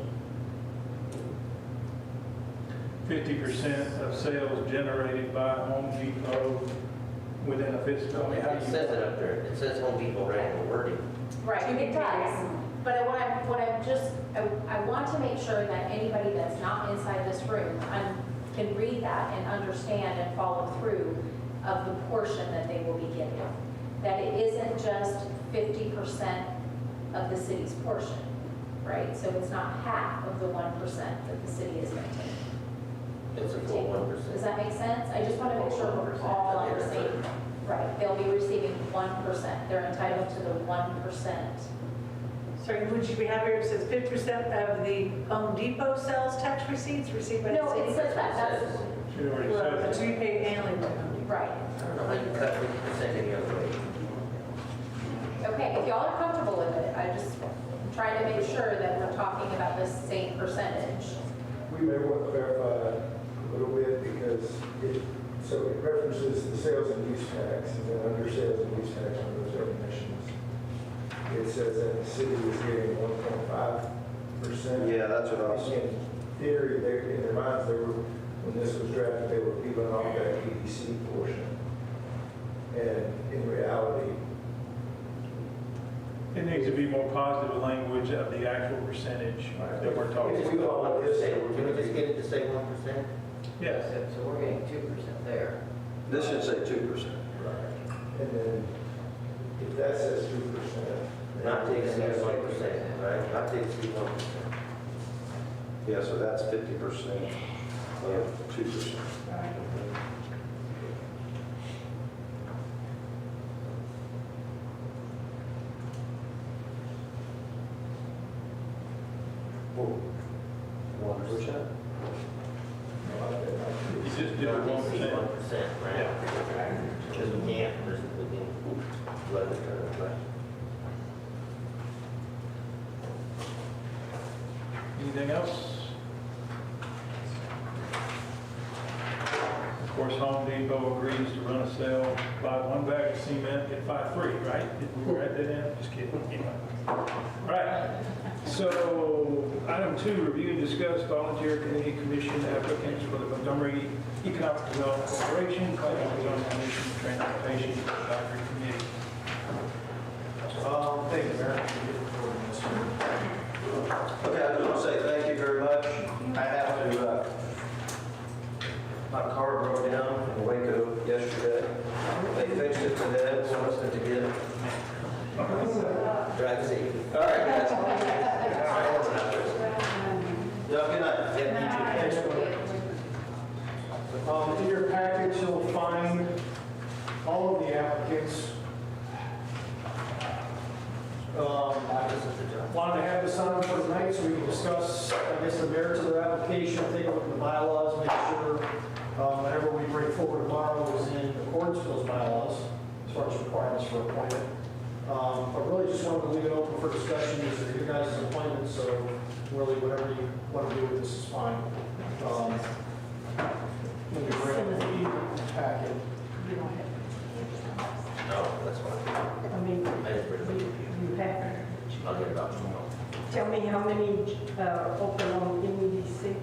50% of sales generated by Home Depot within a fiscal. It says it up there. It says Home Depot right in the wording. Right, it does. But I want to make sure that anybody that's not inside this room can read that and understand and follow through of the portion that they will be getting. That it isn't just 50% of the city's portion, right? So it's not half of the 1% that the city is maintaining. It's a full 1%. Does that make sense? I just want to make sure we're all on the same. Right, they'll be receiving 1%. They're entitled to the 1%. Sorry, would you be happier if it says 50% of the Home Depot sales tax receipts received by the No, city? it says that, that's, She already Well, said but that. we pay annually by Home Depot. right. I don't know how you cut 50% any other way. Okay, if y'all are comfortable with it, I'm trying to make sure that we're talking about the same percentage. We may want to clarify that a little bit because it references the sales and use tax, and then under sales and use tax on those definitions, it says that the city is getting 1.5%. Yeah, that's what I was saying. In theory, in their minds, when this was drafted, they were peeling off that EDC portion. And in reality, It needs to be more positive language of the actual percentage that we're talking if about. we all this, Can we just get it to say 1%? Yes. So we're getting 2% there. This should say 2%. and then if that says 2%. Not to exceed 1%, right? Not to exceed 1%. Yeah, so that's 50% of 2%. Oh, 1%? You just do Not to exceed 1%. 1%, right? Because we can't, we can let it go, right? Anything else? Of course, Home Depot agrees to run a sale, buy one bag of cement, get 5 free, right? Did we write that in? Just kidding. Anyway. All right. So, item 2, review and discuss volunteer committee commission applicants for the Montgomery Economic Development Corporation, planning and zoning commission, transportation advisory committee. Thank you, Mayor. Okay, I just want to say thank you very much. I have to, my car broke down in Waco yesterday. They fixed it today, so I was to get it. Drive safe. All right, guys. Yeah, good night. Thanks, Mayor. In your package, you'll find all of the applicants. Wanted to have this on for tonight so we can discuss, I guess, the merits of their application, take a look at the bylaws, make sure whatever we bring forward tomorrow is in accordance with those bylaws as far as requirements for appointment. But really just wanted to leave it open for discussion. These are your guys' appointments, so really whatever you want to do with this is fine. Let me bring up the packet. You don't have, No, that's fine. I mean, I just read it. you have, I'll get it out tomorrow. tell me how many open on MEDC?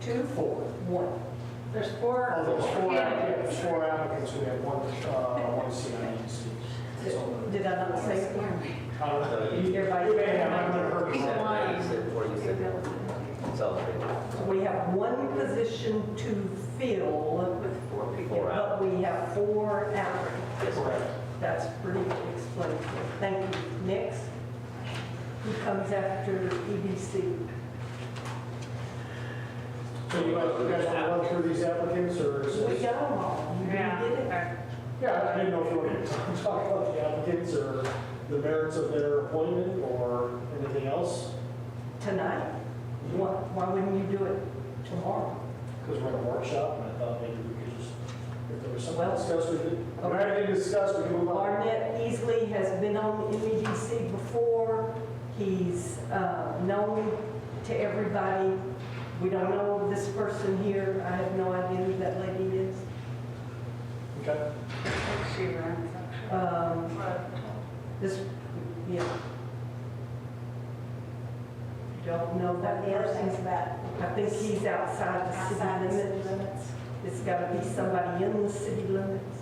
2? 4. 1. There's 4. Oh, there's 4 candidates. applicants. 4 applicants. We have one seat on each seat. Did I not say it? I don't know. Everybody- You may have, I might have heard You you. said before you said celebrate. So we have one position to fill with 4 people, but we have 4 applicants. Yes, ma'am. That's pretty explanatory. Thank you. Next, who comes after EBC? So you guys want to run through these applicants, or is We this? got them all. You didn't get it? Yeah, I didn't know if you wanted to talk about the applicants or the merits of their appointment or anything else, Tonight? Why wouldn't you do it tomorrow? because we're in a workshop, and I thought maybe we could just, if there was something Well, to discuss, we could, if okay. we had anything to discuss, we could move on. Barnett Easley has been on MEDC before. He's known to everybody. We don't know this person here. I have no idea who that lady is. Okay. She runs. This, yeah. Don't know that person's back. I think he's outside the city limits. It's got to be somebody in the city limits.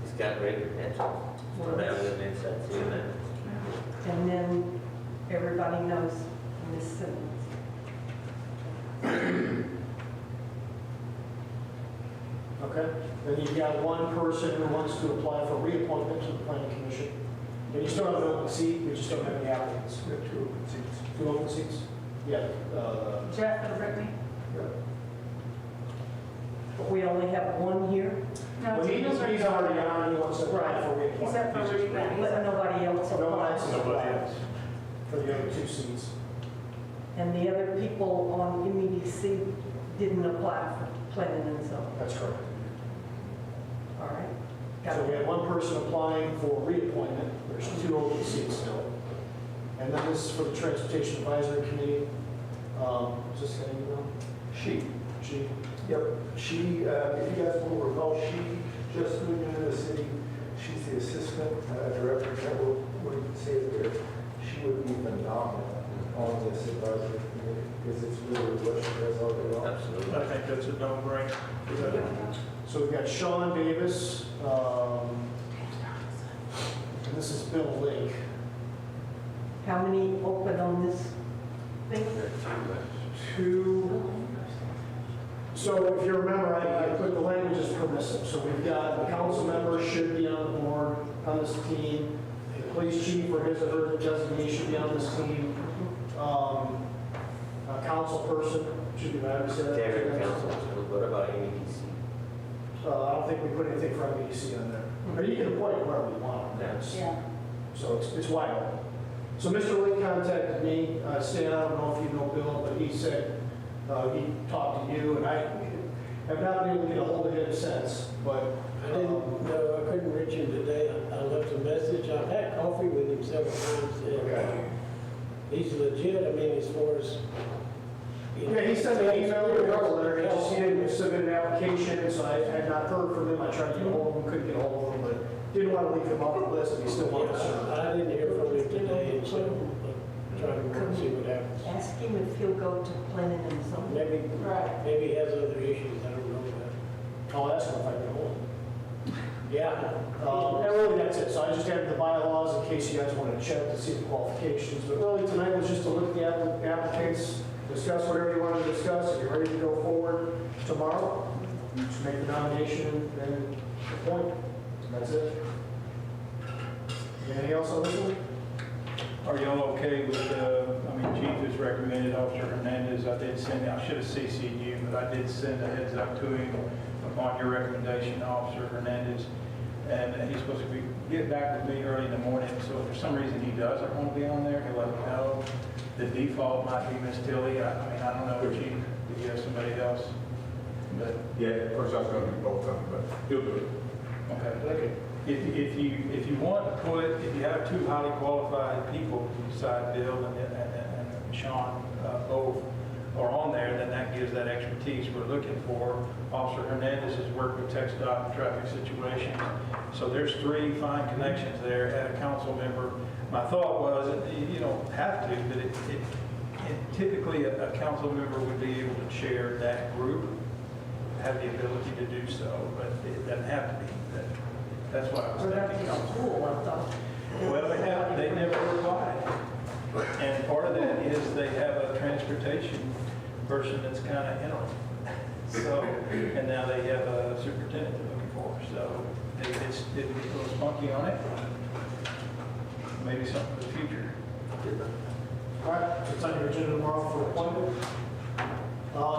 He's got great potential. Well, Maybe good insight too, man. And then everybody knows Miss Simmons. Okay, then you've got one person who wants to apply for reappointment to the planning commission. And you still have an open seat, we just don't have any applicants. We have 2 open seats. 2 open seats? Yeah. Jeff and Brittany? But we only have one here, No, Well, Tina's he's already on, he wants to apply for reappointment. He's up for reappointment. but nobody else No one else applies. is Nobody applying else. for the other 2 seats. And the other people on MEDC didn't apply for planning and zoning. That's correct. All right. Got So we it. have one person applying for reappointment, there's 2 open seats still. And then this is for the Transportation Advisory Committee. Is this an email? She. Yep, she, if you guys will recall, she just moved into the city. She's the assistant director, what do you say there? She would be phenomenal on this advisory committee. Because it's really what you guys all do. Absolutely. I think that's a no-brainer. So we've got Sean Davis, and this is Bill Lake. How many open on this thing? Two. So if you remember, I put the language as permissive. So we've got the council member should be on the board on this team. The police chief or his or her designee should be on this team. A council person should be, I would say that. David Council, what about MEDC? I don't think we put anything for MEDC on there. Or you can appoint whoever you want. Yeah. So it's wide open. So Mr. Lake contacted me, Stan, I don't know if you know Bill, but he said, he talked to you, and I have not been able to get a hold of him since, but. I didn't know, I couldn't reach him today. I left a message. I've had coffee with him several times. And, he's legit, I mean, as far as. Yeah, he sent me an email or a letter, he just, he didn't submit an application, so I had not heard from him, I tried to get a hold of him, couldn't get a hold of him, but didn't want to leave him off the list, and he still wanted to serve. I didn't hear from him today, and so I'm trying to work, see what happens. Ask him if he'll go to planning and zoning. Maybe, Right. maybe he has other issues, I don't know about. I'll ask him if I can get a hold of him. Yeah. And really, that's it. So I just added the bylaws in case you guys want to check to see the qualifications. But really, tonight was just to look at the applicants, discuss whatever you want to discuss. If you're ready to go forward tomorrow, just make the nomination and appoint. That's it. Anything else on this one? Are y'all okay with, Chief has recommended Officer Hernandez. I did send, I should have CC'd you, but I did send a heads up to him upon your recommendation, Officer Hernandez. And he's supposed to get back with me early in the morning, so if for some reason he doesn't want to be on there, he'll let me know. The default might be Miss Tilly. I don't know, Chief, if you have somebody else. But, Yeah, first I was going to do both of them, but he'll do it. okay. If you want to put, if you have two highly qualified people, beside Bill and Sean, both are on there, then that gives that expertise we're looking for. Officer Hernandez has worked with TxDOT in traffic situations. So there's three fine connections there. Had a council member. My thought was, you don't have to, but typically a council member would be able to chair that group, have the ability to do so, but it doesn't have to be. That's why I was What about thinking the council. school, I thought? Well, they never replied. And part of that is they have a transportation person that's kind of interim. So, and now they have a superintendent they're looking for. So it's a little spunky on it. Maybe something for the future. All right, so it's on your agenda tomorrow for appointment.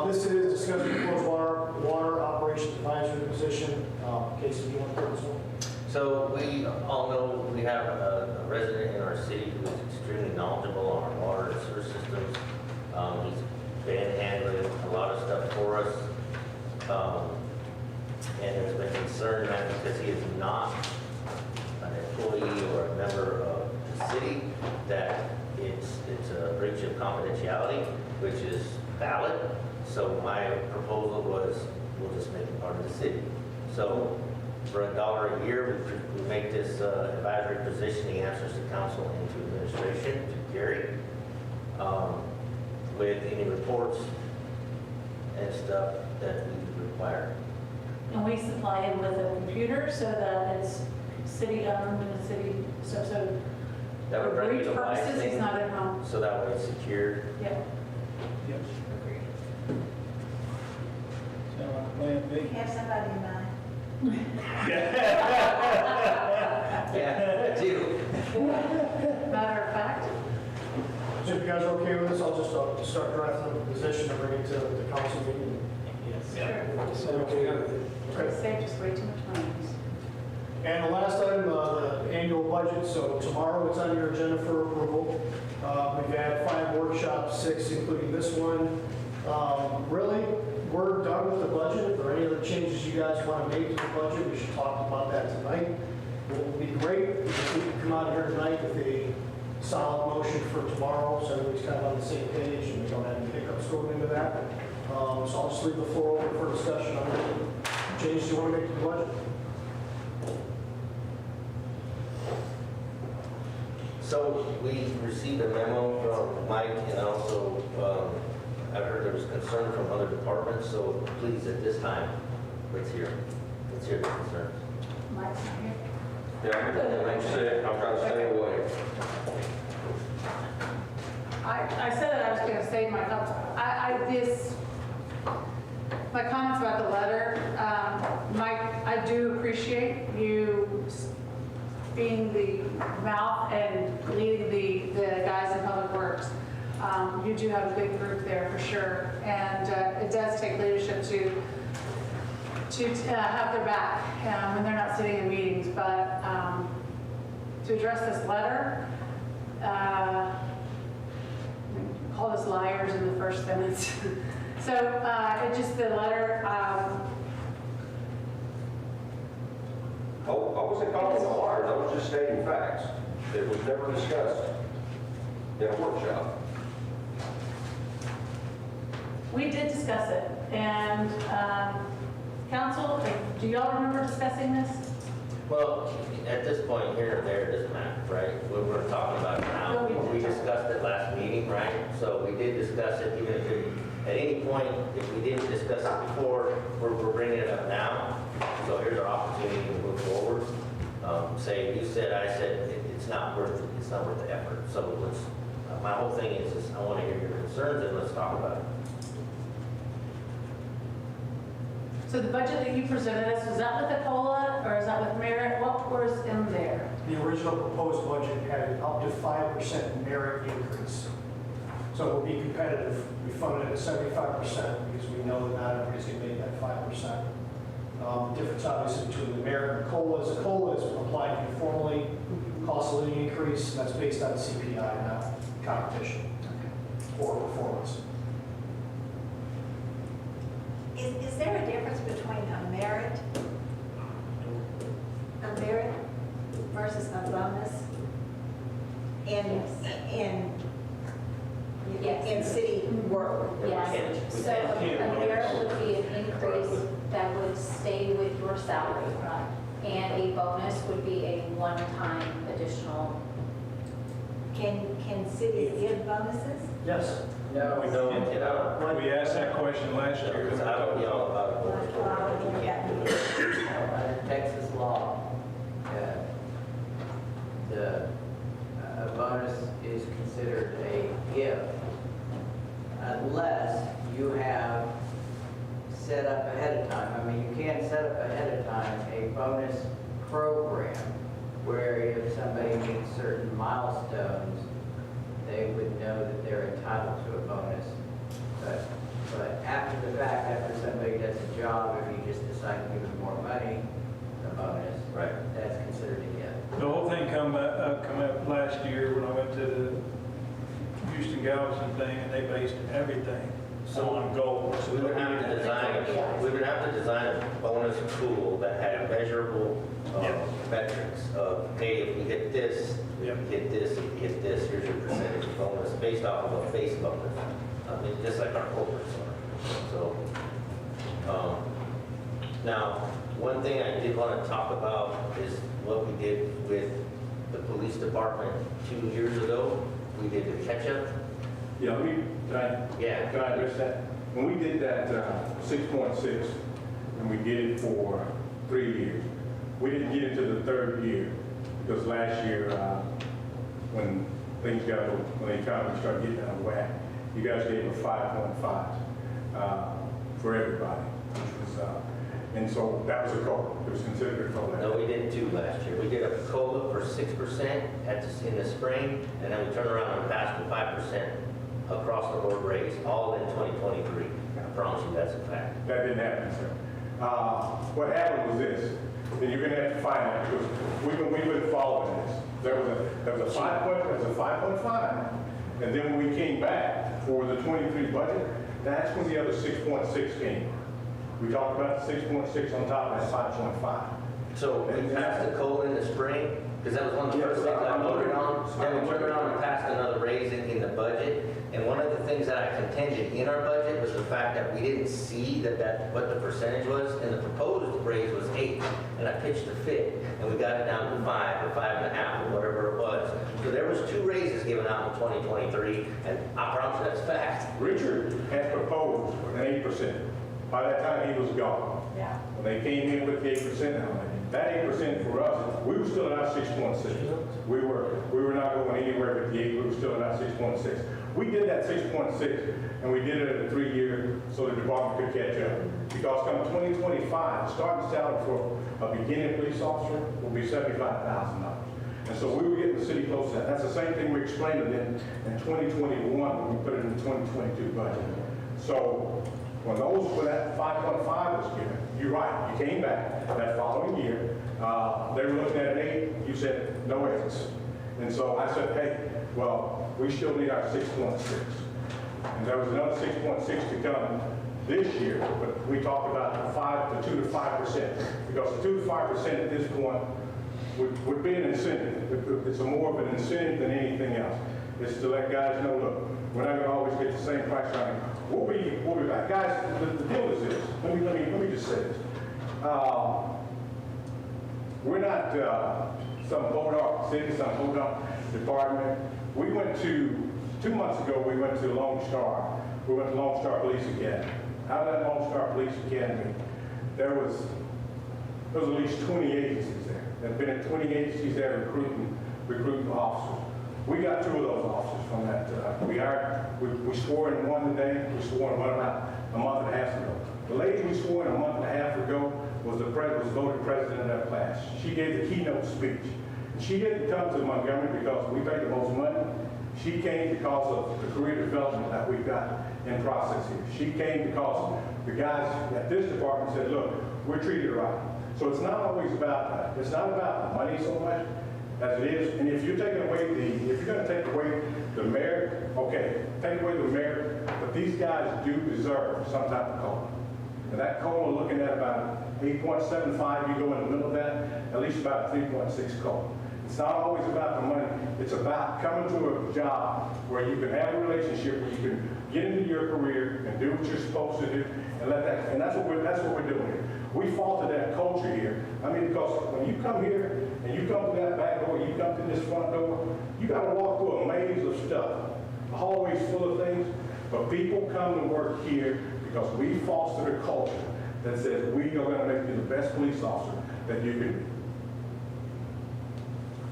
This is discussing proposed water operations advisory position. Casey, do you want to take this one? So we all know we have a resident in our city who is extremely knowledgeable on our water and sewer systems. He's been handling a lot of stuff for us. And there's been concern that because he is not an employee or a member of the city, that it's a breach of confidentiality, which is valid. So my proposal was, we'll just make it part of the city. So for $1 a year, we make this advisory position. He answers to council and to administration, to Gary, with any reports and stuff that we require. And we supply him with a computer so that it's city-owned and city, so That would for bring you breach to purposes, he's licensing, not at home. so that way it's secured. Yeah. Yep. Sound like a plan to me? Have somebody in mind. Yeah, I do. Matter of fact, So if you guys are okay with this, I'll just start drafting the position and bring it to the council meeting. sure. Sounds good. Okay. Saved us way too much money. And the last item, the annual budget. So tomorrow it's on your agenda for approval. We've had 5 workshops, 6 including this one. Really, we're done with the budget. If there are any other changes you guys want to make to the budget, we should talk about that tonight. It would be great if we could come out here tonight with a solid motion for tomorrow, so everybody's kind of on the same page and we don't have any hiccups going into that. So I'll just leave the floor open for discussion on any changes you want to make to the budget. So we received a memo from Mike and also I've heard there was concern from other departments, so please, at this time, let's hear the concerns. Mike's not here. Yeah, I'm sick, I'm trying to stay away. I said that I was going to save my comments. My comments about the letter, Mike, I do appreciate you being the mouth and leading the guys in Public Works. You do have a big group there for sure, and it does take leadership to have their back when they're not sitting in meetings. But to address this letter, call us liars in the first sentence. So it just, the letter, I wasn't calling them liars, I was just stating facts. It was never discussed in a workshop. we did discuss it, and council, do y'all remember discussing this? Well, at this point, here or there, it doesn't matter, right? We're talking about it now. We discussed it last meeting, right? So we did discuss it, even if at any point, if we didn't discuss it before, we're bringing it up now. So here's our opportunity to move forward. Say, you said, I said, it's not worth the effort. So let's, my whole thing is I want to hear your concerns and let's talk about it. So the budget that you presented us, was that with the COLA, or is that with merit? What was in there? The original proposed budget had up to 5% merit increase. So it would be competitive. We funded it at 75% because we know that not everybody's going to make that 5%. The difference obviously between the merit and COLA is applied uniformly, cost of living increase, and that's based on CPI, not competition or performance. Is there a difference between a merit versus a bonus in city work? Yes, so a merit would be an increase that would stay with your salary. And a bonus would be a one-time additional. Can cities give bonuses? Yes. No, We don't get out. We asked that question last year. Because I don't know about it. Under Texas law, a bonus is considered a gift unless you have set up ahead of time. I mean, you can set up ahead of time a bonus program where if somebody meets certain milestones, they would know that they're entitled to a bonus. But after the fact, after somebody does a job, if you just decide to give them more money, a bonus, Right. that's considered a gift. The whole thing come up last year when I went to the Houston Galveston thing, and they based everything on goals. So we would have to design a bonus tool that had measurable metrics of, hey, if we hit this, if we hit this, if we hit this, here's your percentage bonus based off of a base bonus. I mean, just like our corporates are. So, now, one thing I did want to talk about is what we did with the police department 2 years ago. We did the catch-up. Yeah, can I address that? When we did that 6.6, and we did it for 3 years, we didn't get into the third year, because last year, when the economy started getting out of whack, you guys gave a 5.5 for everybody, which was, and so that was a COLA. It was considered a COLA. No, we did 2 last year. We did a COLA for 6% in the spring, and then we turned around and passed the 5% across the board raise, all in 2023. I promise you that's a fact. That didn't happen, sir. What happened was this, and you're going to have to find out, because we've been following this. There was a 5.5, and then when we came back for the 23 budget, that's when the other 6.6 came. We talked about the 6.6 on top of that 5.5. So we passed the COLA in the spring, Because that was one of the first things I voted on. Then we turned around and passed another raise in the budget. And one of the things that I contended in our budget was the fact that we didn't see what the percentage was, and the proposed raise was 8, and I pitched a fit, and we got it down to 5 or 5.5 or whatever it was. So there was 2 raises given out in 2023, and I promise you that's fact. Richard had proposed an 8%. By that time, he was gone. Yeah. When they came in with the 8%, that 8% for us, we were still at our 6.6. We were not going anywhere with the 8, we were still at our 6.6. We did that 6.6, and we did it at a 3-year so the department could catch up. Because come 2025, the starting salary for a beginning police officer will be $75,000. And so we were getting the city close to that. That's the same thing we explained it in 2021 when we put it in the 2022 budget. So when that 5.5 was given, you're right, you came back that following year. They were looking at an 8, you said no 8s. And so I said, hey, well, we still need our 6.6. And there was another 6.6 to come this year, but we talked about the 2 to 5%. Because the 2 to 5% at this point would be an incentive. It's more of an incentive than anything else. It's to let guys know, look, we're not going to always get the same price around here. We'll be back. Guys, the deal is this. Let me just say this. We're not some Bodart city, some Bodart department. We went to, 2 months ago, we went to Lone Star. We went to Lone Star Police Academy. Out of that Lone Star Police Academy, there was at least 20 agencies there. There have been 20 agencies there recruiting officers. We got 2 of those officers from that. We swore in one today. We swore in one about a month and a half ago. The lady we swore in a month and a half ago was voted president of that class. She gave the keynote speech. And she didn't come to Montgomery because we paid the most money. She came because of the career development that we've got in process here. She came because the guys at this department said, look, we're treated right. So it's not always about that. It's not about the money so much as it is. And if you're going to take away the merit, okay, take away the merit, but these guys do deserve some type of COLA. And that COLA, looking at about 8.75, you go in the middle of that, at least about 3.6 COLA. It's not always about the money. It's about coming to a job where you can have a relationship, where you can get into your career and do what you're supposed to do, and and that's what we're doing here. We faltered that culture here. I mean, because when you come here and you come to that back door, you come to this front door, you got to walk through a maze of stuff. The hallway's full of things, but people come to work here because we fostered a culture that says we are going to make you the best police officer that you can be.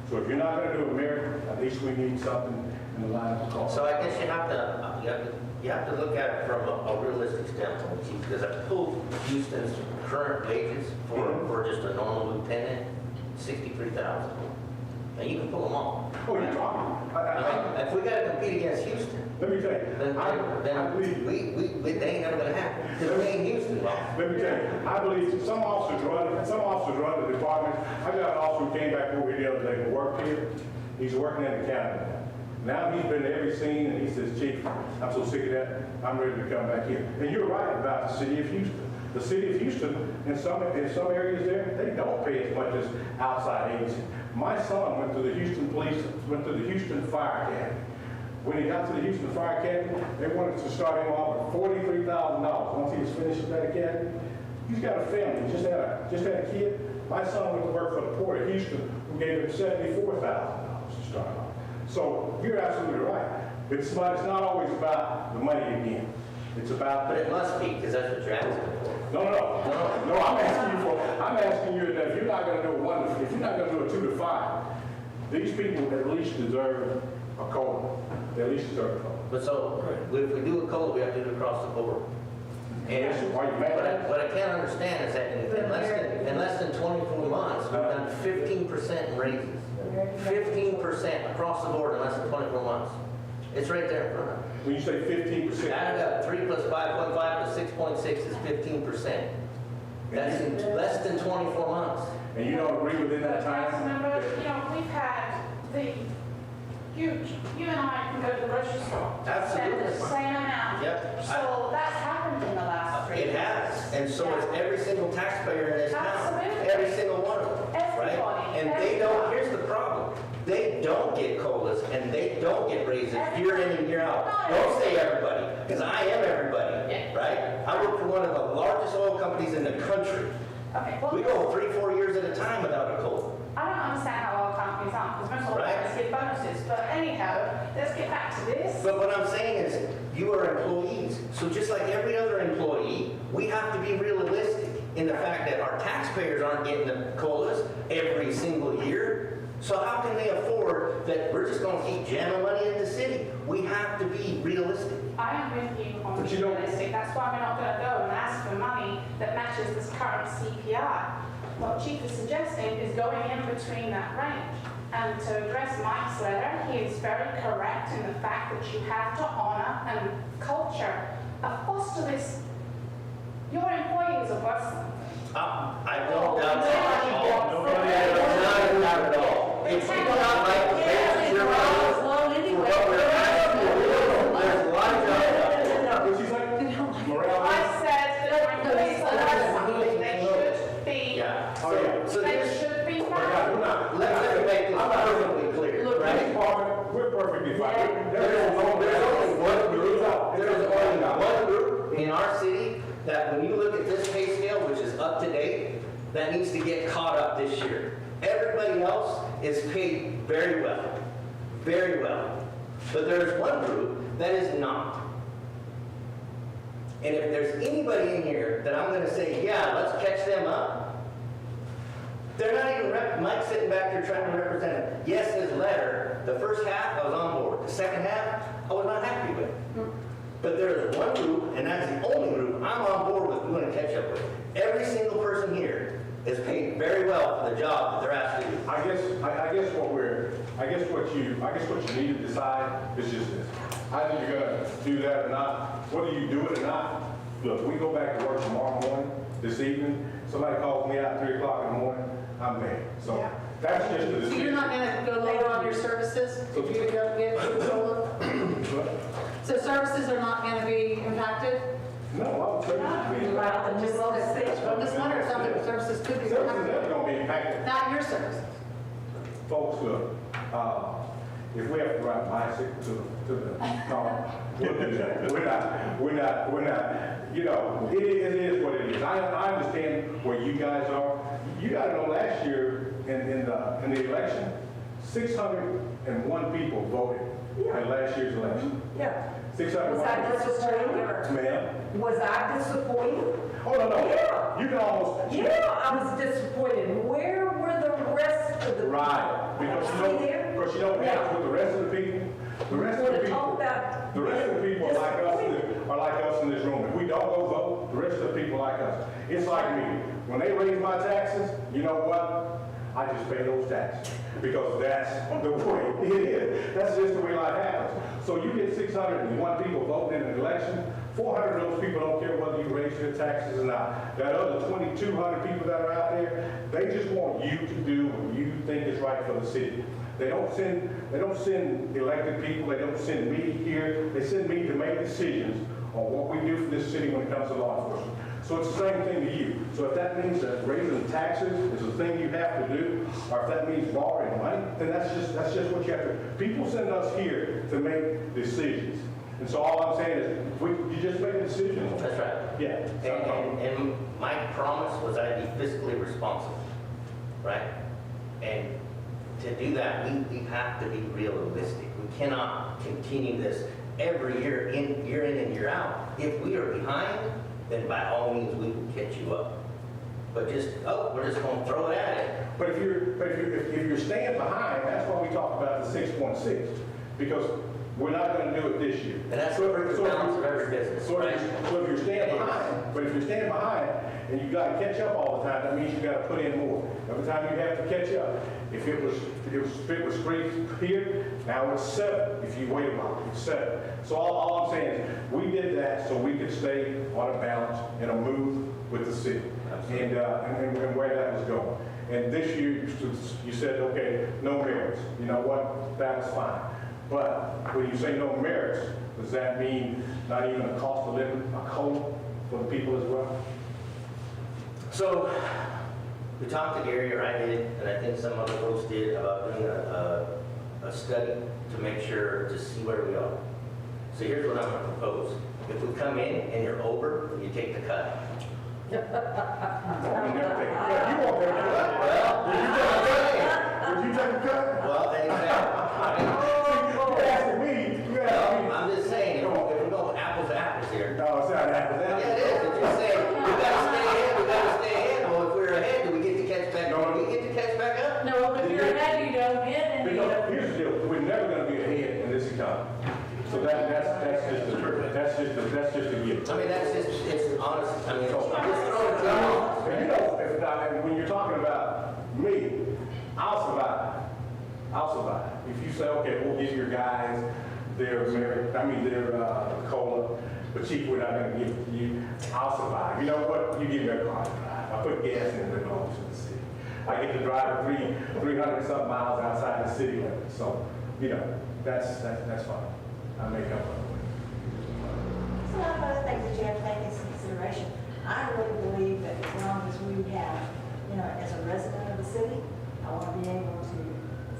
So if you're not going to do a merit, at least we need something in the line of call. So I guess you have to look at it from a realistic standpoint, Chief, because I pulled Houston's current wages for just a normal lieutenant, $63,000. Now you can pull them all. Oh, you're talking. If we got to compete against Houston, Let me tell you, then they ain't never gonna happen. Because we ain't Houston. Let me tell you, I believe some officers run the department. I got an officer who came back over here the other day and worked here. He's working in the county now. Now he's been to every scene and he says, Chief, I'm so sick of that, I'm ready to come back here. And you're right about the city of Houston. The city of Houston, in some areas there, they don't pay as much as outside agencies. My son went to the Houston Fire Academy. When he got to the Houston Fire Academy, they wanted to start him off with $43,000. Once he was finished with that academy, he's got a family. He just had a kid. My son went to work for the Port of Houston, who gave him $74,000 to start off. So you're absolutely right. It's not always about the money again. It's about. But it must be, because that's what you're asking for. No. I'm asking you that if you're not going to do if you're not going to do a 2 to 5, these people at least deserve a COLA. They at least deserve a COLA. But so, if we do a COLA, we have to do it across the board. And Why you mad? what I can't understand is that in less than 24 months, we've done 15% in raises. 15% across the board in less than 24 months. It's right there in front of us. When you say 15%. Add it up, 3 plus 5.5 plus 6.6 is 15%. That's in less than 24 months. And you don't agree within that time? Councilmember, we've had you and I can go to the grocery store. Absolutely. Spend the same amount. Yep. So that's happened in the last 3 years. It has, and so has every single taxpayer in this town. Absolutely. Every single one of them, right? Everybody. And they don't, here's the problem. they don't get COLAs and they don't get raises year in and year out. Don't say everybody, because I am everybody, right? I work for one of the largest oil companies in the country. Okay, well, We go 3-4 years at a time without a COLA. I don't understand how oil companies aren't, because most oil Right. companies give bonuses. But anyhow, let's get back to this. But what I'm saying is, you are employees. So just like every other employee, we have to be realistic in the fact that our taxpayers aren't getting the COLAs every single year. So how can they afford that we're just going to keep jamming money in the city? We have to be realistic. I am with you on But you being don't- realistic. That's why we're not going to go and ask for money that matches this current CPI. What Chief is suggesting is going in between that range. And to address Mike's letter, he is very correct in the fact that you have to honor and culture, foster this. Your employees are worth something. I don't doubt that at all. Not at all. If you do not like the basic your money for what we're asking for, there's a lot of jobs. What she's like? Morale? I said that your employees are worth something. They should be. Yeah. Oh, yeah. So They this, should be We're not, we're valued. not. let's make this perfectly clear, Right? right? We're perfectly fine. There's only one group, there's only one group in our city that when you look at this pay scale, which is up to date, that needs to get caught up this year. Everybody else is paid very well, very well. But there's one group that is not. And if there's anybody in here that I'm gonna say, yeah, let's catch them up, they're not even, Mike's sitting back there trying to represent him. Yes, his letter, the first half, I was on board. The second half, I was not happy with. But there is one group, and that's the only group I'm on board with, we're gonna catch up with. Every single person here is paid very well for the job that they're asked to do. I guess what you need to decide is just this. Either you're gonna do that or not, whether you do it or not. Look, we go back to work tomorrow morning, this evening, somebody calls me out at 3 o'clock in the morning, I'm there. So that's just the So decision. you're not gonna go later on your services if you don't get COLA? So services are not gonna be impacted? No, I would say it should be. Well, I'm just wondering if something services could be Services impacted. never gonna be impacted. Not your services. Folks, look, if we have to ride bicycle to the car, we'll do that. We're not, you know, it is what it is. I understand where you guys are. You gotta know last year in the election, 601 people voted in last year's election. Yeah. 601. Was I disappointed? Ma'am? Was I disappointed? Oh, no. Yeah. You can almost. Yeah, I was disappointed. Where were the rest of the? Right, because you don't have with the rest of the people. The rest of the people, the rest of the people are like us in this room. If we don't go vote, the rest of the people are like us. It's like me. When they raise my taxes, you know what? I just pay those taxes because that's the way it is. That's just the way life happens. So you get 601 people voting in an election. 400 of those people don't care whether you raise your taxes or not. That other 2,200 people that are out there, they just want you to do what you think is right for the city. They don't send elected people. They don't send me here. They send me to make decisions on what we do for this city when it comes to law enforcement. So it's the same thing to you. So if that means that raising taxes is a thing you have to do, or if that means borrowing money, then that's just what you have to. People send us here to make decisions. And so all I'm saying is, you just make a decision. That's right. Yeah. And my promise was I'd be fiscally responsible, right? And to do that, we have to be realistic. We cannot continue this every year in and year out. If we are behind, then by all means we can catch you up. But just, we're just going to throw it at it. But if you're staying behind, that's why we talk about the 6.6, because we're not going to do it this year. And that's the balance of every business, So right? if you're staying behind, and you got to catch up all the time, that means you got to put in more. Every time you have to catch up. If it was 3 here, now it's 7. If you wait a while, it's 7. So all I'm saying is, we did that so we could stay on a balance and a move with the city, and where that was going. And this year, you said, okay, no merits. You know what? That's fine. But when you say no merits, does that mean not even a cost of living, a COLA for the people as well? So We talked to Gary, or I did, and I think some other folks did, about doing a study to make sure, to see where we are. So here's what I'm gonna propose. If we come in and you're over, you take the cut. You never take a cut. You won't take a cut. Well, Would you take a cut? well, exactly. You asking me, you asking me. I'm just saying, if we're going apples to apples here. No, it's not apples. Yeah, it is. If you're saying, we gotta stay ahead, we gotta stay ahead. Well, if we're ahead, do we get to catch back up? Do we get to catch back up? No, if you're ahead, you don't get any. Because here's the deal, we're never gonna be ahead in this economy. So that's just the truth. That's just a gift. I mean, that's just, it's honest. I mean, So- I'm just throwing it out. And you know, if not, and when you're talking about me, I'll survive. I'll survive. If you say, okay, we'll give your guys their COLA, but chief, we're not gonna give it to you, I'll survive. You know what? You give me a car to drive. I put gas in it, it belongs to the city. I get to drive 300 something miles outside the city limits. So, you know, that's fine. I make up for it. There's a lot of other things that you have to take into consideration. I really believe that as long as we have, as a resident of the city, I want to be able to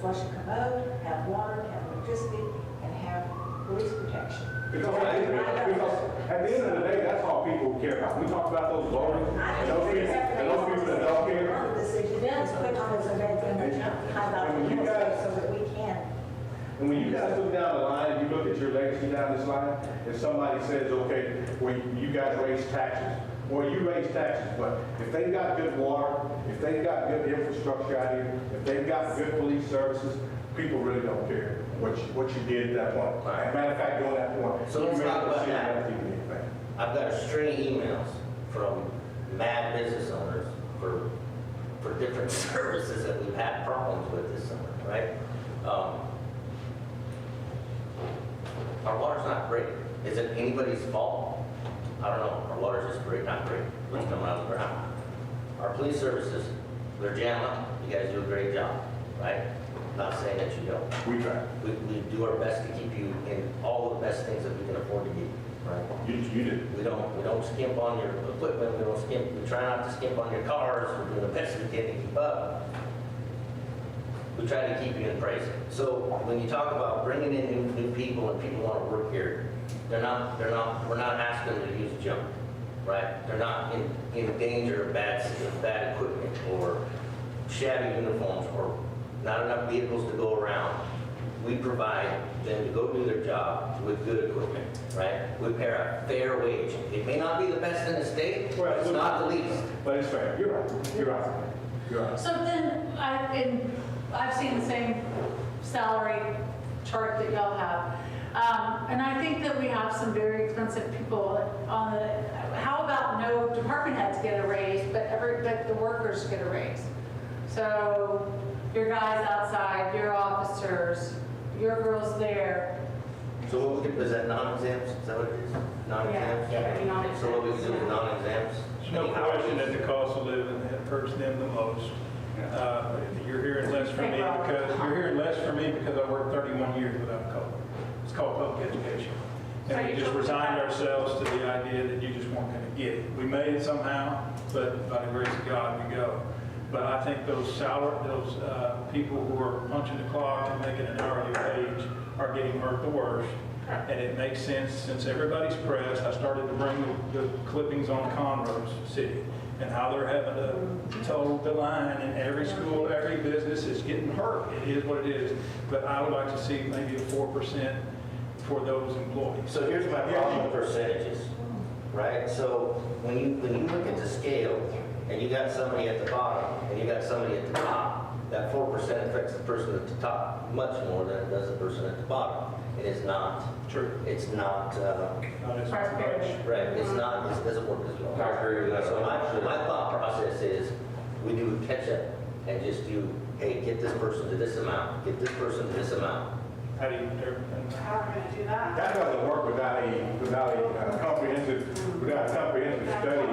flush a commode, have water, have electricity, and have police protection. Because at the end of the day, that's all people care about. We talk about those voters, and those people that don't care. One of the decisions is put on as a veteran, high And when you guys- so that we can. And when you guys look down the line, you look at your legacy down this line, and somebody says, okay, well, you guys raise taxes. Well, you raise taxes, but if they've got good water, if they've got good infrastructure out here, if they've got good police services, people really don't care what you did at that point. Matter of fact, during that point, So you let's made talk a about decision that. not to do anything. I've got a string of emails from mad business owners for different services that we've had problems with this summer, right? Our water's not great. Is it anybody's fault? I don't know. Our water's just great, not great. What's coming out of the ground? Our police services, they're jamming up. You guys do a great job, right? Not saying that you don't. We try. We do our best to keep you in all the best things that we can afford to give you, right? You did. We don't skimp on your equipment, we try not to skimp on your cars, we're doing the best we can to keep up. We try to keep you in price. So when you talk about bringing in new people and people want to work here, we're not asking them to use junk, right? They're not in danger of bad equipment or shabby uniforms or not enough vehicles to go around. We provide them to go do their job with good equipment, right? We pay a fair wage. It may not be the best in the state, but it's not the least. But it's fair. You're right. You're right. You're right. So then, I've seen the same salary chart that y'all have. And I think that we have some very expensive people on the, how about no department heads get a raise, but the workers get a raise? So your guys outside, your officers, your girls there. So what we could, is that non-exempts? Is that what it is? Non-exempts? Yeah, non-exempts. So what we can do with non-exempts? There's no question that the cost of living hurts them the most. You're hearing less from me because I worked 31 years without COLA. It's called public education. And we just resigned ourselves to the idea that you just weren't going to get it. We made it somehow, but by the grace of God, we go. But I think those people who are punching the clock and making an hourly wage are getting hurt the worst. And it makes sense, since everybody's pressed, I started to bring the clippings on Conroe's City and how they're having to toe the line, and every school, every business is getting hurt. It is what it is. But I would like to see maybe a 4% for those employees. So here's my problem with percentages, right? So when you look at the scale, and you got somebody at the bottom, and you got somebody at the top, that 4% affects the person at the top much more than it does the person at the bottom. It is not. True. It's not, Not as much. right, it's not, it doesn't work as well. I agree with that. So my thought process is, we do a catch-up and just do, hey, get this person to this amount, get this person to this amount. How do you determine that? How are we gonna do that? That doesn't work without a comprehensive study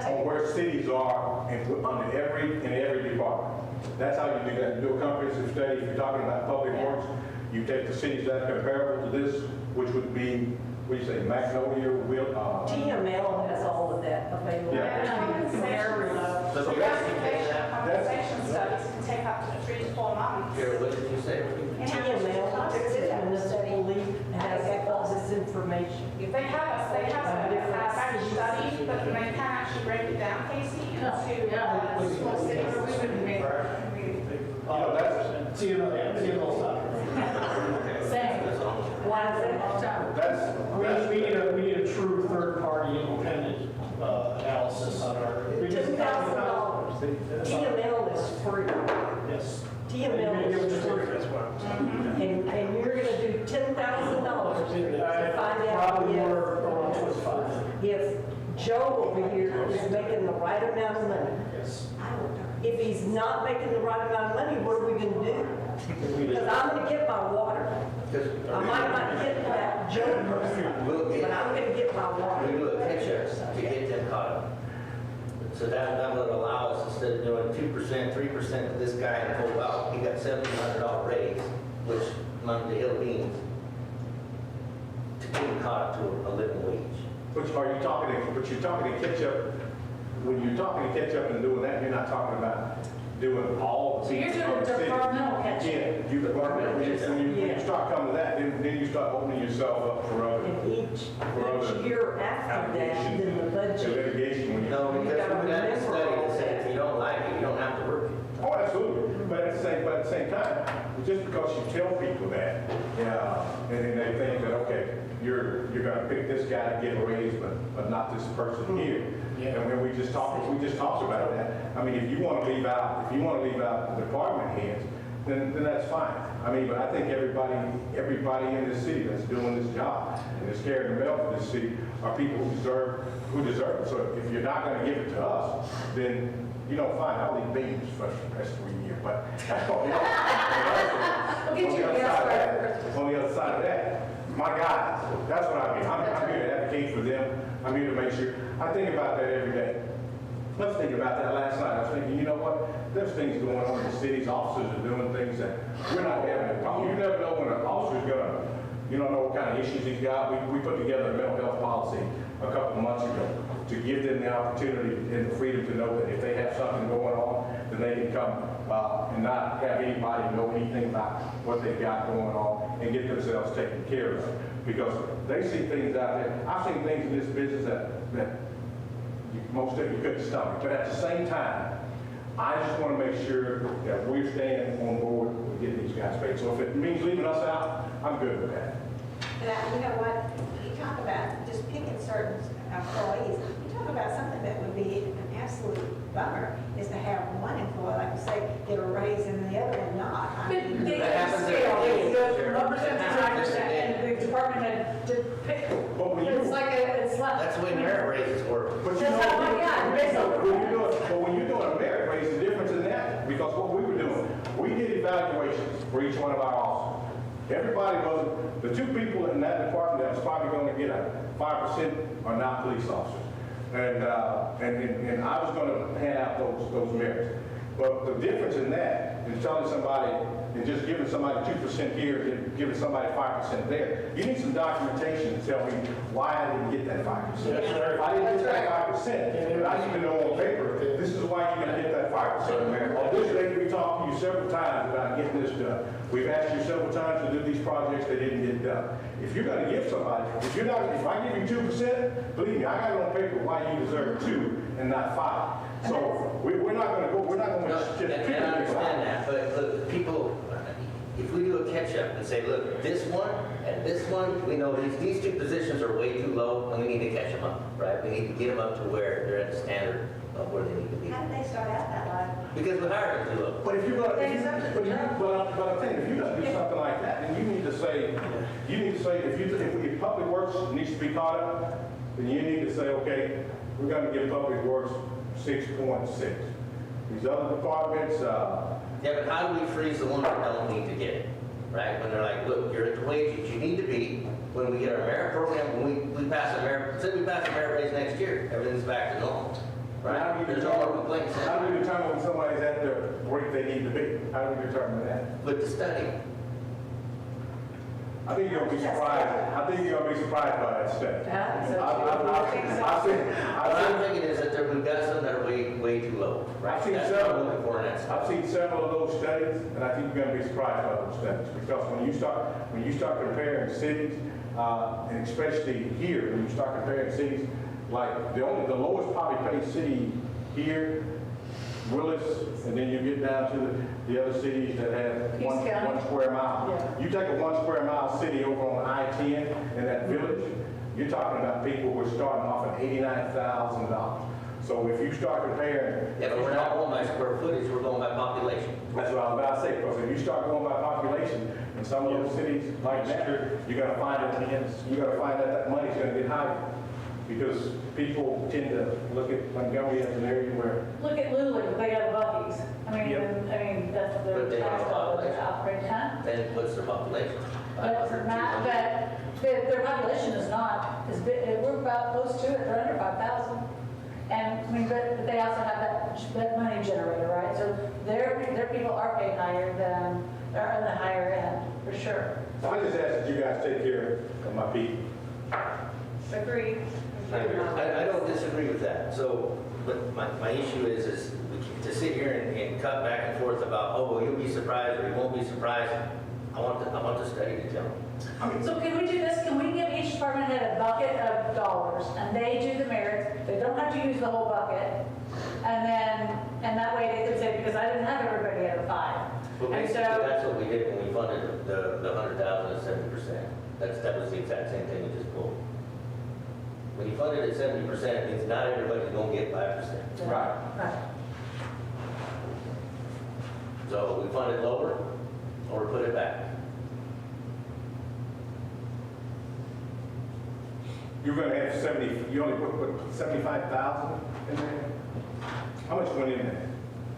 on where cities are in every department. That's how you do that. You do a comprehensive study. If you're talking about public works, you take the cities that are comparable to this, which would be, what do you say, Magnolia, TML has all of that available. Yeah. Yeah, compare So So we actually take that. compensation studies can take up to 3 to 4 months. Here, what did you say? And how much does it cost to do that study? Municipal league has all this information. They have a batch study, but they can actually break it down, Casey, into small cities. We wouldn't make, that's, TML stop. Same. Why is it? that's, We need a true third-party independent analysis on our. $10,000. TML is free. Yes. TML is free. That's what I'm saying. And you're gonna do $10,000 to find out Probably more around 25. if Joe over here is making the right amount of money. Yes. If he's not making the right amount of money, what are we gonna do? Because I'm gonna get my water. I might not get that Joe person, but I'm gonna get my We water. do a catch-up to get them caught up. So that would allow us, instead of doing 2%, 3% of this guy, and oh wow, he got $1,700 raise, which among the hill beans, to get him caught up to a living wage. but you're talking to catch up, when you're talking to catch up and doing that, you're not talking about doing all the So you're pieces doing of the city. departmental catch-up. Yeah, you departmental, when you start coming to that, then you start opening yourself up for other And each year after that, then the and budget. litigation when you. No, because we got a study that said if you don't like it, you don't have to work it. Oh, absolutely, but at the same time, just because you tell people that, and then they think that, okay, you're gonna pick this guy to get a raise, but not this person here. And when we just talked about that, I mean, if you wanna leave out the department heads, then that's fine. I mean, but I think everybody in this city that's doing this job and is carrying the mail for this city are people who deserve it. So if you're not gonna give it to us, then, fine, I'll eat beans for the rest of the year, but We'll get you a gas card. on the other side of that, my guys, that's what I mean. I'm here to advocate for them. I'm here to make sure. I think about that every day. I was thinking about that last night. I was thinking, you know what? There's things going on in the cities. Officers are doing things that we're not having a problem. You never know when an officer's gonna, you don't know what kind of issues he's got. We put together a mental health policy a couple of months ago to give them the opportunity and the freedom to know that if they have something going on, then they can come and not have anybody know anything about what they've got going on and get themselves taken care of. Because they see things out there. I've seen things in this business that most of you couldn't stomach. But at the same time, I just want to make sure that we're staying on board with getting these guys paid. So if it means leaving us out, I'm good with that. And you know what, you talk about just picking certain employees, you talk about something that would be an absolute bummer, is to have one employee, like you say, get a raise and the other one not. I But mean, they That happens every scale, day, they go Sheriff. from 1% to That happens 9%, every and the department head to pick. But when It's like it's left. That's the way merit raises work. But That's how I got it. when you're doing a merit raise, the difference in that, because what we were doing, we did evaluations for each one of our officers. Everybody wasn't, the two people in that department that was probably going to get a 5% are not police officers. And I was going to hand out those merits. But the difference in that is telling somebody and just giving somebody 2% here and giving somebody 5% there. You need some documentation to tell me why I didn't get that 5%. If I didn't get that 5%, I need to know on paper, this is why you're going to get that 5%. On this day, we talked to you several times about getting this done. We've asked you several times to do these projects, they didn't get done. If you're going to give somebody, if I give you 2%, believe me, I got it on paper why you deserve 2 and not 5. So we're not going to just pick And I people understand out. that, but look, people, if we do a catch-up and say, look, this one and this one, we know these two positions are way too low, and we need to catch them up, right? We need to get them up to where they're at the standard of where they need to be. How did they start out that low? Because we hired them too low. But if you're going to, but I'm saying, if you're going to do something like that, then you need to say, if Public Works needs to be caught up, then you need to say, okay, we're going to give Public Works 6.6. These other departments, Yeah, but how do we freeze the ones that don't need to get it, right? When they're like, look, you're at the wage that you need to be. When we get our merit program, when we pass a merit, say we pass a merit raise next year, everything's back to normal, right? There's no more complaints. how do we determine when somebody's at the rate they need to be? How do we determine that? With the study. I think you're going to be surprised. I think you're going to be surprised by that study. What I'm thinking is that we've got some that are way too low. I've seen That's what I'm several, looking for in that I've stuff. seen several of those studies, and I think you're gonna be surprised by those studies, because when you start comparing cities, and especially here, when you start comparing cities, like the lowest poverty paid city here, Willis, and then you get down to the other cities that have Peace County. 1 square mile. Yeah. You take a 1 square mile city over on I-10 in that village, you're talking about people who are starting off at $89,000. So if you start comparing. Yeah, but we're not going by square footage, we're going by population. That's what I was about to say, because if you start going by population, in some of those cities like that, you're gonna find that money's gonna get higher. Because people tend to look at Montgomery as an area where, Look at Lulu, they got Buc-ee's. I mean, that's But their they have tax a dollar population. operating, huh? Then what's their population? But not, but their population is not, is we're about close to it, they're under 5,000. And, I mean, but they also have that money generator, right? So their people are paid higher than, they're on the higher end, for sure. so I just ask that you guys take care of my people. Agreed. I don't disagree with that. So, but my issue is to sit here and cut back and forth about, oh, well, you'll be surprised or you won't be surprised. I want the study to tell me. So can we do this? Can we give each department head a bucket of dollars and they do the merits? They don't have to use the whole bucket. And that way they could say, because I didn't have everybody at a 5. Well, And basically, so, that's what we did when we funded the 100,000 at 70%. That was the exact same thing we just pulled. When you fund it at 70%, it means not everybody's going to get 5%. Right. right. So we fund it lower or put it back. You're gonna have 70, you only put 75,000 in there? How much went in there?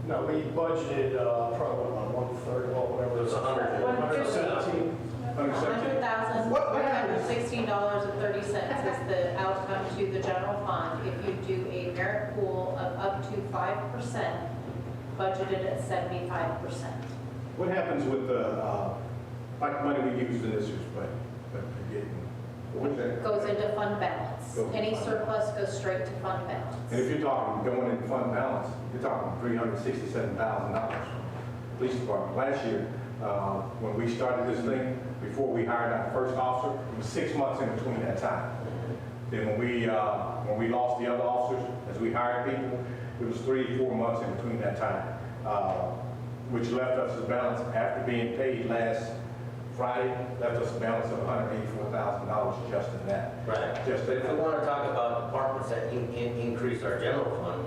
No, we budgeted probably about 1/3, well, whatever. It was 100. 117. 117? $100,116.30 is the outcome to the general fund if you do a merit pool of up to 5%, budgeted at 75%. What happens with the, like money we use in this year's budget, but forgetting, what is that? Goes into fund balance. Goes to Any fund surplus goes straight to fund balance. And if you're talking going in fund balance, you're talking $367,000. Police department, last year, when we started this thing, before we hired our first officer, it was 6 months in between that time. Then when we lost the other officers, as we hired people, it was 3-4 months in between that time, which left us a balance after being paid last Friday, left us a balance of $184,000 just in that. Right. Just But in if we that. want to talk about departments that increase our general fund,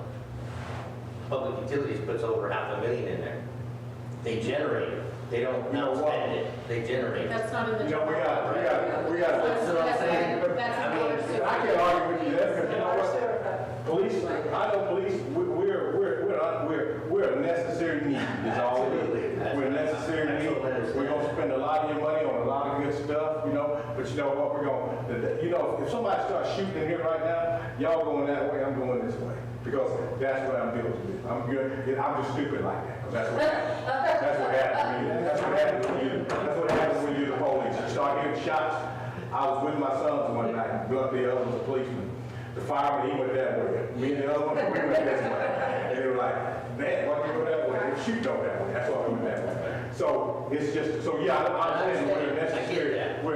public utilities puts over $500,000 in there. They generate it. They don't You know not what? spend it. They generate it. That's not in the You know, general fund. That's what I'm saying. That's I in mean, water sewer. I can't argue with you there, because you know what? Police, I know police, we're a necessary need, is all it is. We're a necessary need. We're gonna spend a lot of your money on a lot of good stuff, you know, but you know what, if somebody starts shooting in here right now, y'all going that way, I'm going this way. Because that's what I'm built to do. I'm good, I'm just stupid like that, 'cause that's what happens. That's what happens when that's what happens when you're the police. You start hearing shots. I was with my sons one night, the other was a policeman. The fireman, he went that way. Me and the other one, we went this way. And they were like, man, why do you go that way? They shoot over that way. That's why we went that way. So it's just, so yeah, I understand we're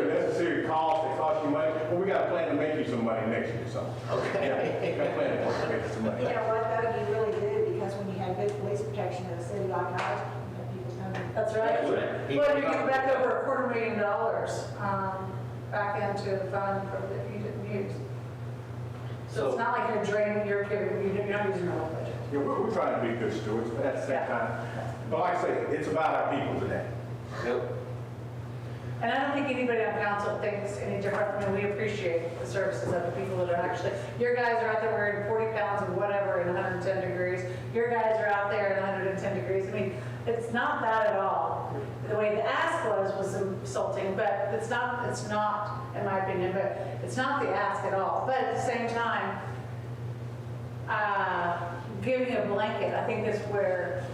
a necessary cost, it costs you money, but we got a plan to make you some money next year, so. Okay. Yeah, we got a plan to make you some money. You know what, though, you really do, because when you have good police protection in a city like ours, you have people coming. That's right. That's right. Well, you get back over $250,000 back into the fund that you didn't use. So it's not like you're draining, you're not using your whole budget. Yeah, we're trying to be good stewards, but at the same time, but like I say, it's about our people today. Yep. And I don't think anybody on council thinks any different. I mean, we appreciate the services of the people that are actually, your guys are out there wearing 40 pounds of whatever in 110 degrees. Your guys are out there in 110 degrees. I mean, it's not that at all. The way the ask was insulting, but it's not, in my opinion, but it's not the ask at all. But at the same time, giving a blanket, I think is where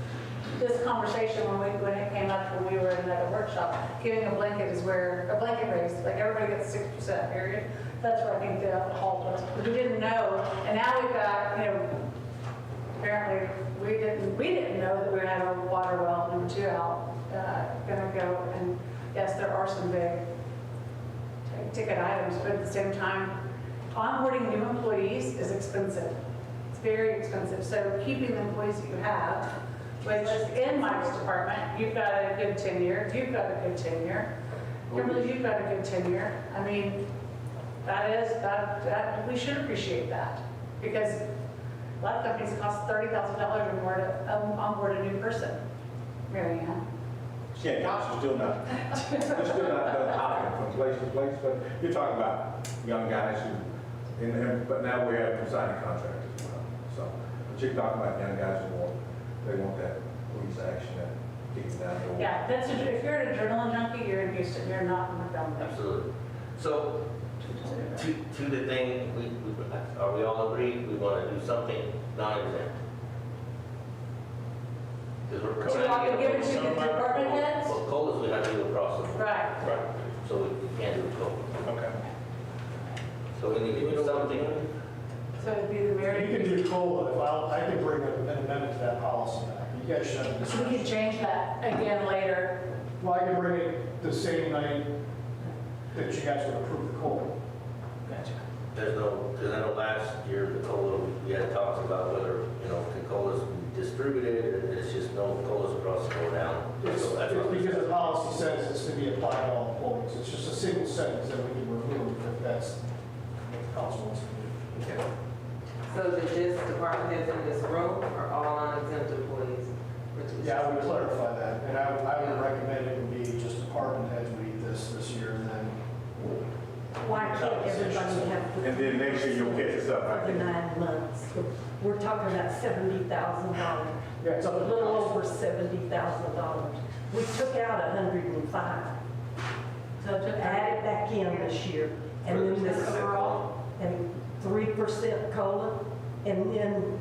this conversation, when it came up when we were in that workshop, giving a blanket is where, a blanket raise, like everybody gets 6%, period. That's where I think the halt was. We didn't know, and now we've got, apparently, we didn't know that we had a water well number 2 out, gonna go, and yes, there are some big ticket items, but at the same time, onboarding new employees is expensive. It's very expensive, so keeping the employees that you have, which in Mike's department, you've got a good tenure, you've got a good tenure, Kimberly, you've got a good tenure. I mean, that we should appreciate that, because a lot of companies, it costs $30,000 or more to onboard a new person. Mary Ann? Yeah, cops are still not, they're still not done hopping from place to place, but you're talking about young guys who, but now we have them signing contracts as well. So, but you're talking about young guys they want that police action that kicks down the door. Yeah, if you're an adrenaline junkie, you're in Houston, you're not in Montgomery. Absolutely. So, to the thing, are we all agreed we want to do something non-exempt? Because we're So you want to give it to the department heads? Well, COLAs we have to do across the board. Right. Right, So we can't do COLA. okay. So we need to do something. So it'd be the mayor. You can do COLA, I can bring an amendment to that policy back. You guys should have a So we can discussion. change that again later. Well, I can bring it the same night that you guys would approve the COLA. Gotcha. There's no, because I know last year the COLA, we had talks about whether, can COLAs be distributed, or it's just no COLAs across the board down. It's So that's what we because the said. policy says it's to be applied to all employees. It's just a single sentence that we can remove if that's what the council wants to do. Okay. So that this department heads in this room are all non-exempt employees? Yeah, I would clarify that, and I would recommend it would be just department heads read this year, and then Why can't everybody have? And then next year you'll catch us up, For the right? 9 months. We're talking about $70,000. yeah, it's A up to the little council. over $70,000. We took out 105. So to Add it back in this year. And then this overall. and 3% COLA, and then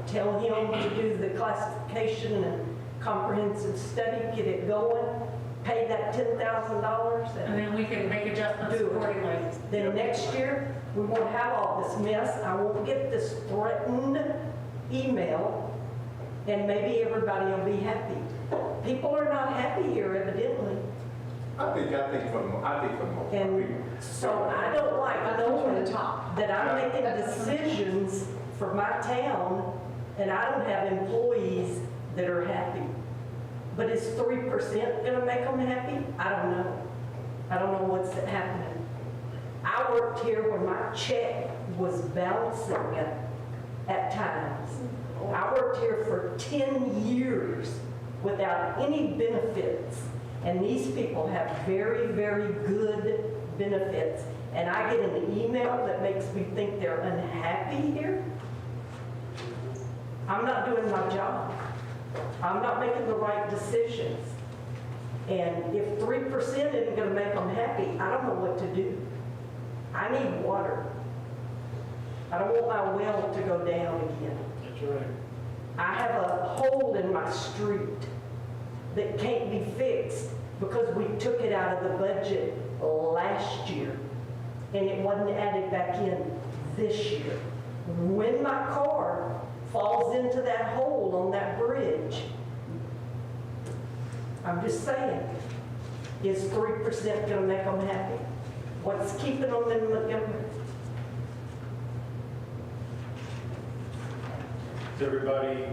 tell him to do the classification and comprehensive study, get it going, pay that $10,000. And then we can make adjustments Do it. accordingly. Then next year, we won't have all this mess. I won't get this threatened email, and maybe everybody will be happy. People are not happy here evidently. I think for the most part. And so I don't like knowing that I'm making decisions for my town, and I don't have employees that are happy. But is 3% gonna make them happy? I don't know. I don't know what's happening. I worked here when my check was bouncing at times. I worked here for 10 years without any benefits. And these people have very, very good benefits. And I get an email that makes me think they're unhappy here. I'm not doing my job. I'm not making the right decisions. And if 3% isn't gonna make them happy, I don't know what to do. I need water. I don't want my well to go down again. That's right. I have a hole in my street that can't be fixed because we took it out of the budget last year and it wasn't added back in this year. When my car falls into that hole on that bridge, I'm just saying, is 3% gonna make them happy? What's keeping them in Montgomery? Is everybody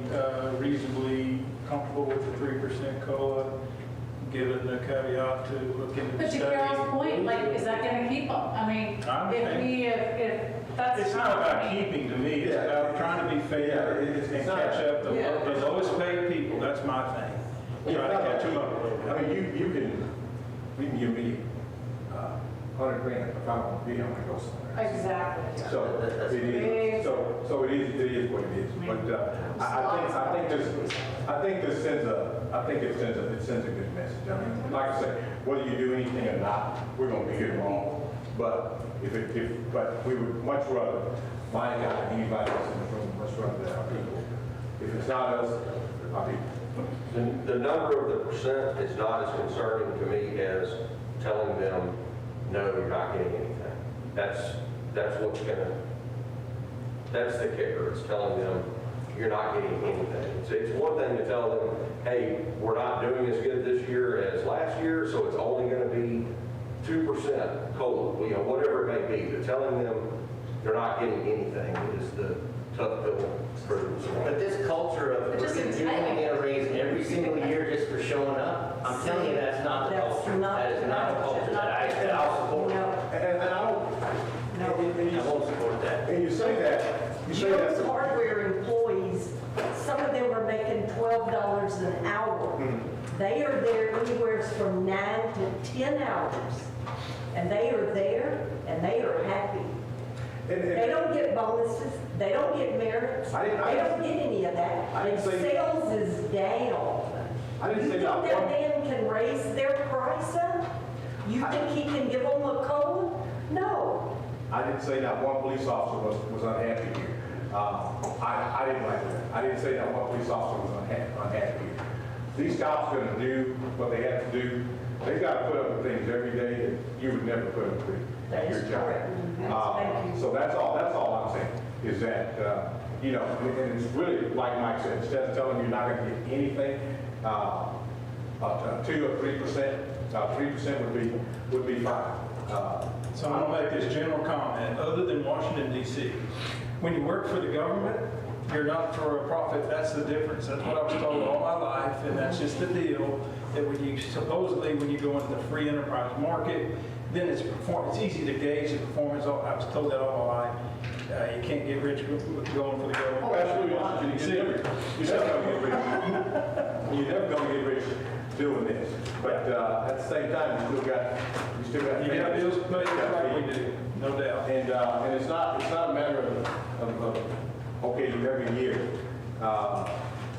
reasonably comfortable with the 3% COLA, given the caveat to look into the But to study? Carol's point, like, is that gonna keep them? I mean, I if that's. It's not about keeping to me, it's about trying to be fair and catch up the lowest paid people, that's my thing. Try to catch them up. I mean, you can give me $100,000 if I want to be, I'm going to go somewhere. Exactly. So it is, so it is what it is. But I think it sends a good message. I mean, like I said, whether you do anything or not, we're going to be here tomorrow. But but we would much rather, my guy, anybody else in the room, much rather than our people. If it's not us, our people. The number of the percent is not as concerning to me as telling them, no, you're not getting anything. That's what's gonna, that's the kicker, it's telling them, you're not getting anything. It's one thing to tell them, hey, we're not doing as good this year as last year, so it's only going to be 2% COLA, you know, whatever it may be. But telling them they're not getting anything is the tough pill for them. But this culture of we're continuing to get a raise every single year just for showing up, I'm telling you, that's not the That's culture. not- That is not a culture that I'll support. No. And I don't, I won't support that. and you say that, Joe's hardware employees, some of them are making $12 an hour. They are there anywhere from 9 to 10 hours. And they are there and they are happy. They don't get bonuses, they don't get merits, they don't get any of that. I And didn't say- sales is down. I didn't You say think not that one. man can raise their price up? You think he can give them a COLA? No. I didn't say that one police officer was unhappy here. I didn't like that. I didn't say that one police officer was unhappy here. These cops are gonna do what they have to do. They gotta put up with things every day that you would never put up with at your That is job. correct. Thank you. So that's all I'm saying, is that, you know, and it's really, like Mike said, instead of telling you you're not gonna get anything, 2 or 3%, 3% would be fine. So I'm gonna make this general comment, other than Washington DC, when you work for the government, you're not for a profit, that's the difference. That's what I was told all my life, and that's just the deal, that when you supposedly, when you go into the free enterprise market, then it's easy to gauge the performance. I was told that all my life. You can't get rich going for the government. Oh, absolutely. You're never gonna get rich. You're never gonna get rich doing this. But at the same time, you still got. You got bills to pay, just like we do, no doubt. And it's not a matter of okay, every year.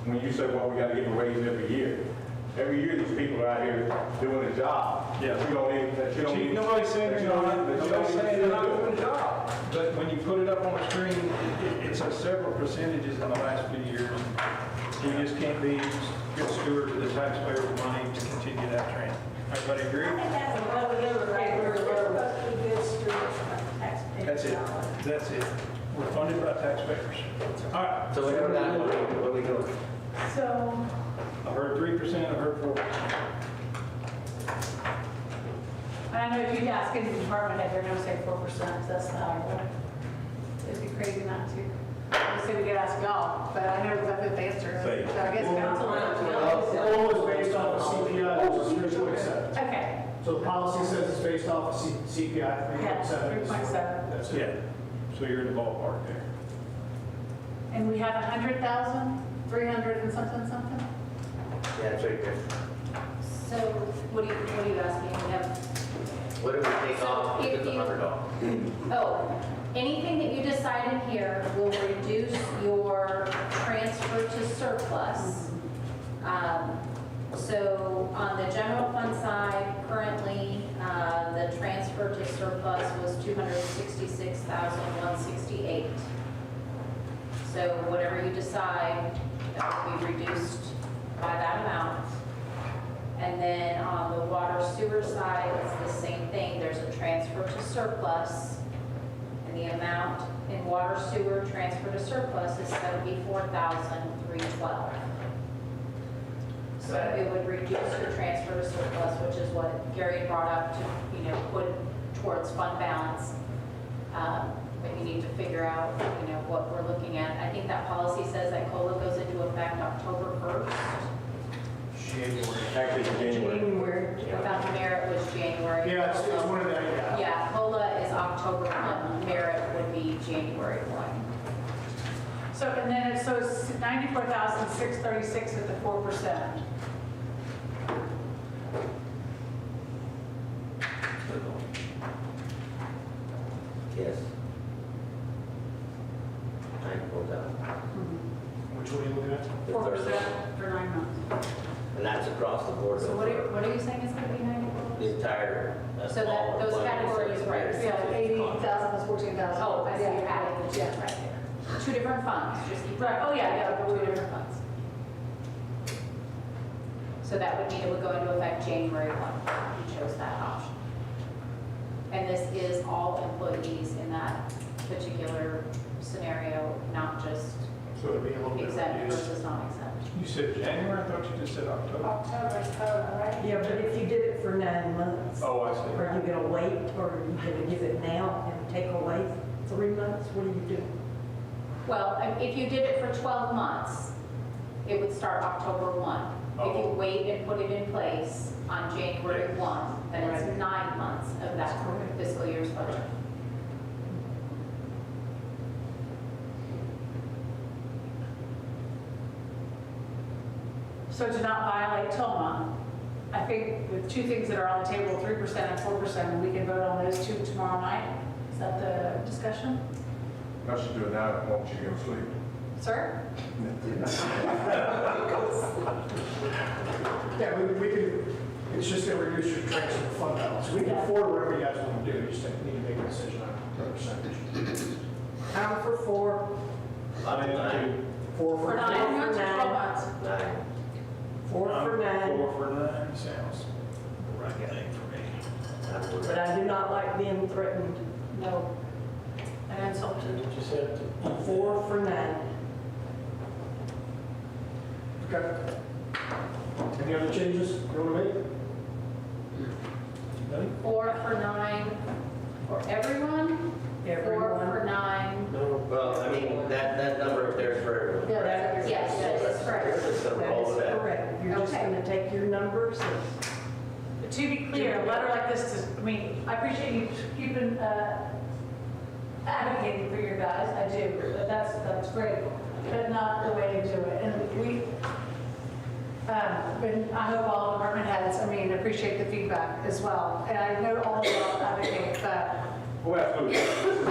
When you say, well, we got to give a raise every year. Every year, these people are out here doing a job. Yeah. That you don't even. Nobody's saying they're not. Nobody's saying they're not doing a job. job. But when you put it up on the screen, it's several percentages in the last few years. You just can't be good stewards of the taxpayers' money to continue that trend. Everybody I agree? think that's a well, we're supposed to be good stewards of taxpayers' That's it. dollars. That's it. We're funded by taxpayers. All right. So we're not, what are we doing? So, I heard 3%, I heard 4%. and I know if you ask any department head, they're gonna say 4%, that's the higher. It'd be crazy not to. I say we could ask y'all, but I know exactly what the answer is. Say. So I guess council. COLA is based off of CPI, which is 3.7. Okay, So the policy says it's based off of CPI, yeah, 3.7. 3.7. That's it. Yeah. So you're in the ballpark there. And we have 100,000, 300 and something? Yeah, it's right there. So what are you asking? We have, What do we take So off? if It's you- $100. oh, anything that you decide in here will reduce your transfer to surplus. So on the general fund side, currently, the transfer to surplus was $266,168. So whatever you decide, that will be reduced by that amount. And then on the water sewer side, it's the same thing. There's a transfer to surplus, and the amount in water sewer transfer to surplus is $74,312. So it would reduce your transfer to surplus, which is what Gary brought up to, put towards fund balance. But you need to figure out, what we're looking at. I think that policy says that COLA goes into effect October 1st. Actually, it's January. Without the merit was January. Yeah, it's one of that, yeah. Yeah, COLA is October 1, merit would be January 1. So, and then it's 94,636 at the 4%. Yes. 94,000. Which one are you looking at? The 4% for 9 months. And that's across the board. So what are you saying is going to be 94? The entire. So that, those categories, right? Yeah, 80,000 is 14,000. Oh, I see you're Yeah. adding the two right there. Two different funds, just keep. Right, oh, yeah, Two different funds. So that would mean it would go into effect January 1. You chose that option. And this is all employees in that particular scenario, not just So it'd be a little bit exempt versus non-exempt. You said January, I thought you just said October. October's total, right? Yeah, but if you did it for 9 months, Oh, I see. are you gonna wait, or are you gonna give it now and take away 3 months? What are you doing? Well, if you did it for 12 months, it would start October 1. If you Oh. wait and put it in place on January 1, then it's 9 months of that fiscal year's budget. So to not violate Toma, I think with two things that are on the table, 3% and 4%, and we can vote on those two tomorrow night. Is that the discussion? I should do it now, I want you to go to sleep. Sir? Yeah, we can, it's just gonna reduce your transfer fund balance. We can afford whatever you guys want to do, you just need to make a decision on the percentage. I'm for 4. I'm at 9. 4 For for 9 months or 12 months? 9. 4 for 9, 4 for 9 sounds right thing for me. but I do not like being threatened. No. And insulted. You just have to. 4 for 9. Okay. Any other changes you want to make? Any? 4 for 9 for everyone? 4 for 9? No. Well, I mean, that number up there is for everyone. Yes, that is correct. Just gonna That roll is with that. correct. You're just Okay. gonna take your numbers and But to be clear, a letter like this, I mean, I appreciate you keeping, advocating for your guys, I do. That's great, but not the way to do it. And and I hope all department heads, I mean, appreciate the feedback as well. And I know all of y'all advocate, but Well, absolutely. This is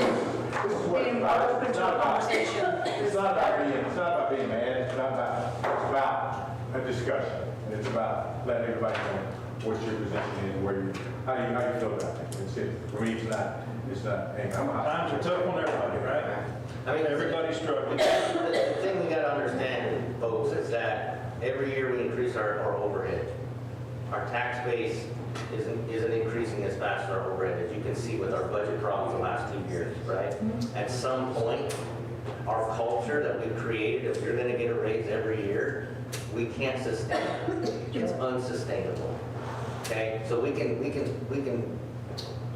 what it's being more about. open It's to not a about- conversation It's is not about being mad, it's not about, it's about a discussion. And it's about letting everybody know what your position is, where you, how you feel about it. It's it. For me, it's not, hey, Times are tough on everybody, right? I mean, Everybody's struggling. The thing we gotta understand, folks, is that every year we increase our overhead. Our tax base isn't increasing as fast as our overhead, as you can see with our budget problems the last 2 years, right? At some point, our culture that we've created, if you're gonna get a raise every year, we can't sustain it. It's unsustainable. Okay, so we can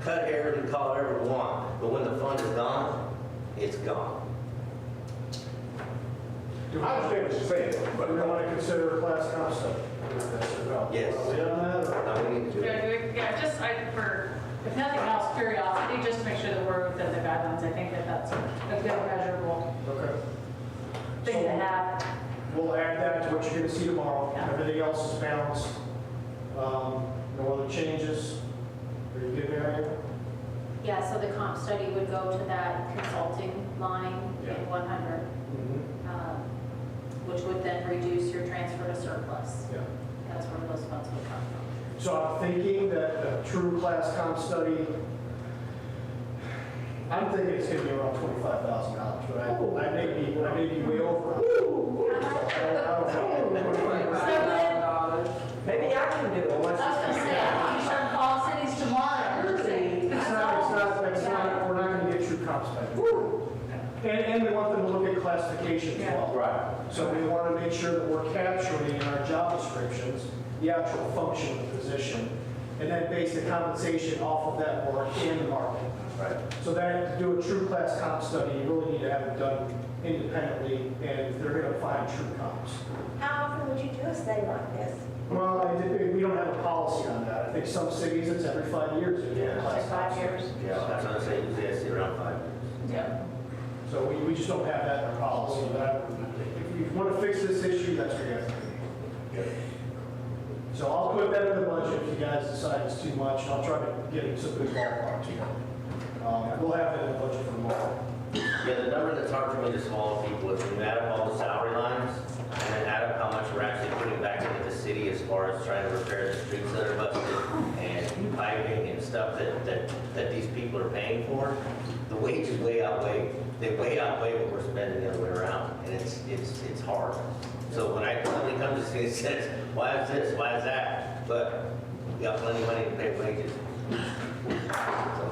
cut hair and call it whatever we want, but when the fund is gone, it's gone. I understand what you're saying, But but we want to consider a class comp study. Yes. Are we on that, or? Now we need to do it. Yeah, just for, if nothing else, curiosity, just to make sure that we're within the guidelines. I think that that's a good measurable Okay. thing to have. We'll add that to what you're going to see tomorrow. Yeah. Everything else is balanced. No other changes. Are you good, Mary? Yeah, so the comp study would go to that consulting line Yeah. in 100, which would then reduce your transfer to surplus. Yeah. That's where those funds would come from. So I'm thinking that a true class comp study, I'm thinking it's going to be around $25,000, but I may be way over. I don't know. maybe I can do it. I was gonna say, I think you start calling cities tomorrow. We're not going to get true comp study. And we want them to look at classifications as well. right. So we want to make sure that we're capturing in our job descriptions the actual function of the position, and then base the compensation off of that work in the market. Right. So that, to do a true class comp study, you really need to have it done independently, and they're going to find true comps. How often would you do a study like this? Well, we don't have a policy on that. I think some cities, it's every 5 years. they do a Yeah. class Like comp 5 study. years. Yeah, that's what I'm saying, usually I see around 5 years. Yeah. So we just don't have that in our policy, but if you want to fix this issue, that's what you have to do. So I'll put that in the budget if you guys decide it's too much, and I'll try to get it some good ballpark to you. We'll have it in the budget for tomorrow. Yeah, the number that's hard for me to swallow, people, is when you add up all the salary lines, and then add up how much we're actually putting back into the city as far as trying to repair the streets that are busted, and piping and stuff that these people are paying for, the wages they way outweigh what we're spending the other way around, and it's hard. So when somebody comes to me and says, why is this, why is that? But we got plenty of money to pay wages.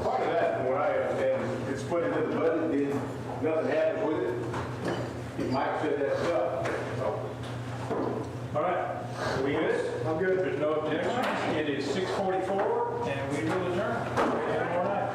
Part of that, from what I understand, it's put into the budget, then nothing happens with it. If Mike said that stuff, All right, are we good? I'm good. There's no objections. It is 6:44, and we will adjourn. Have a good night.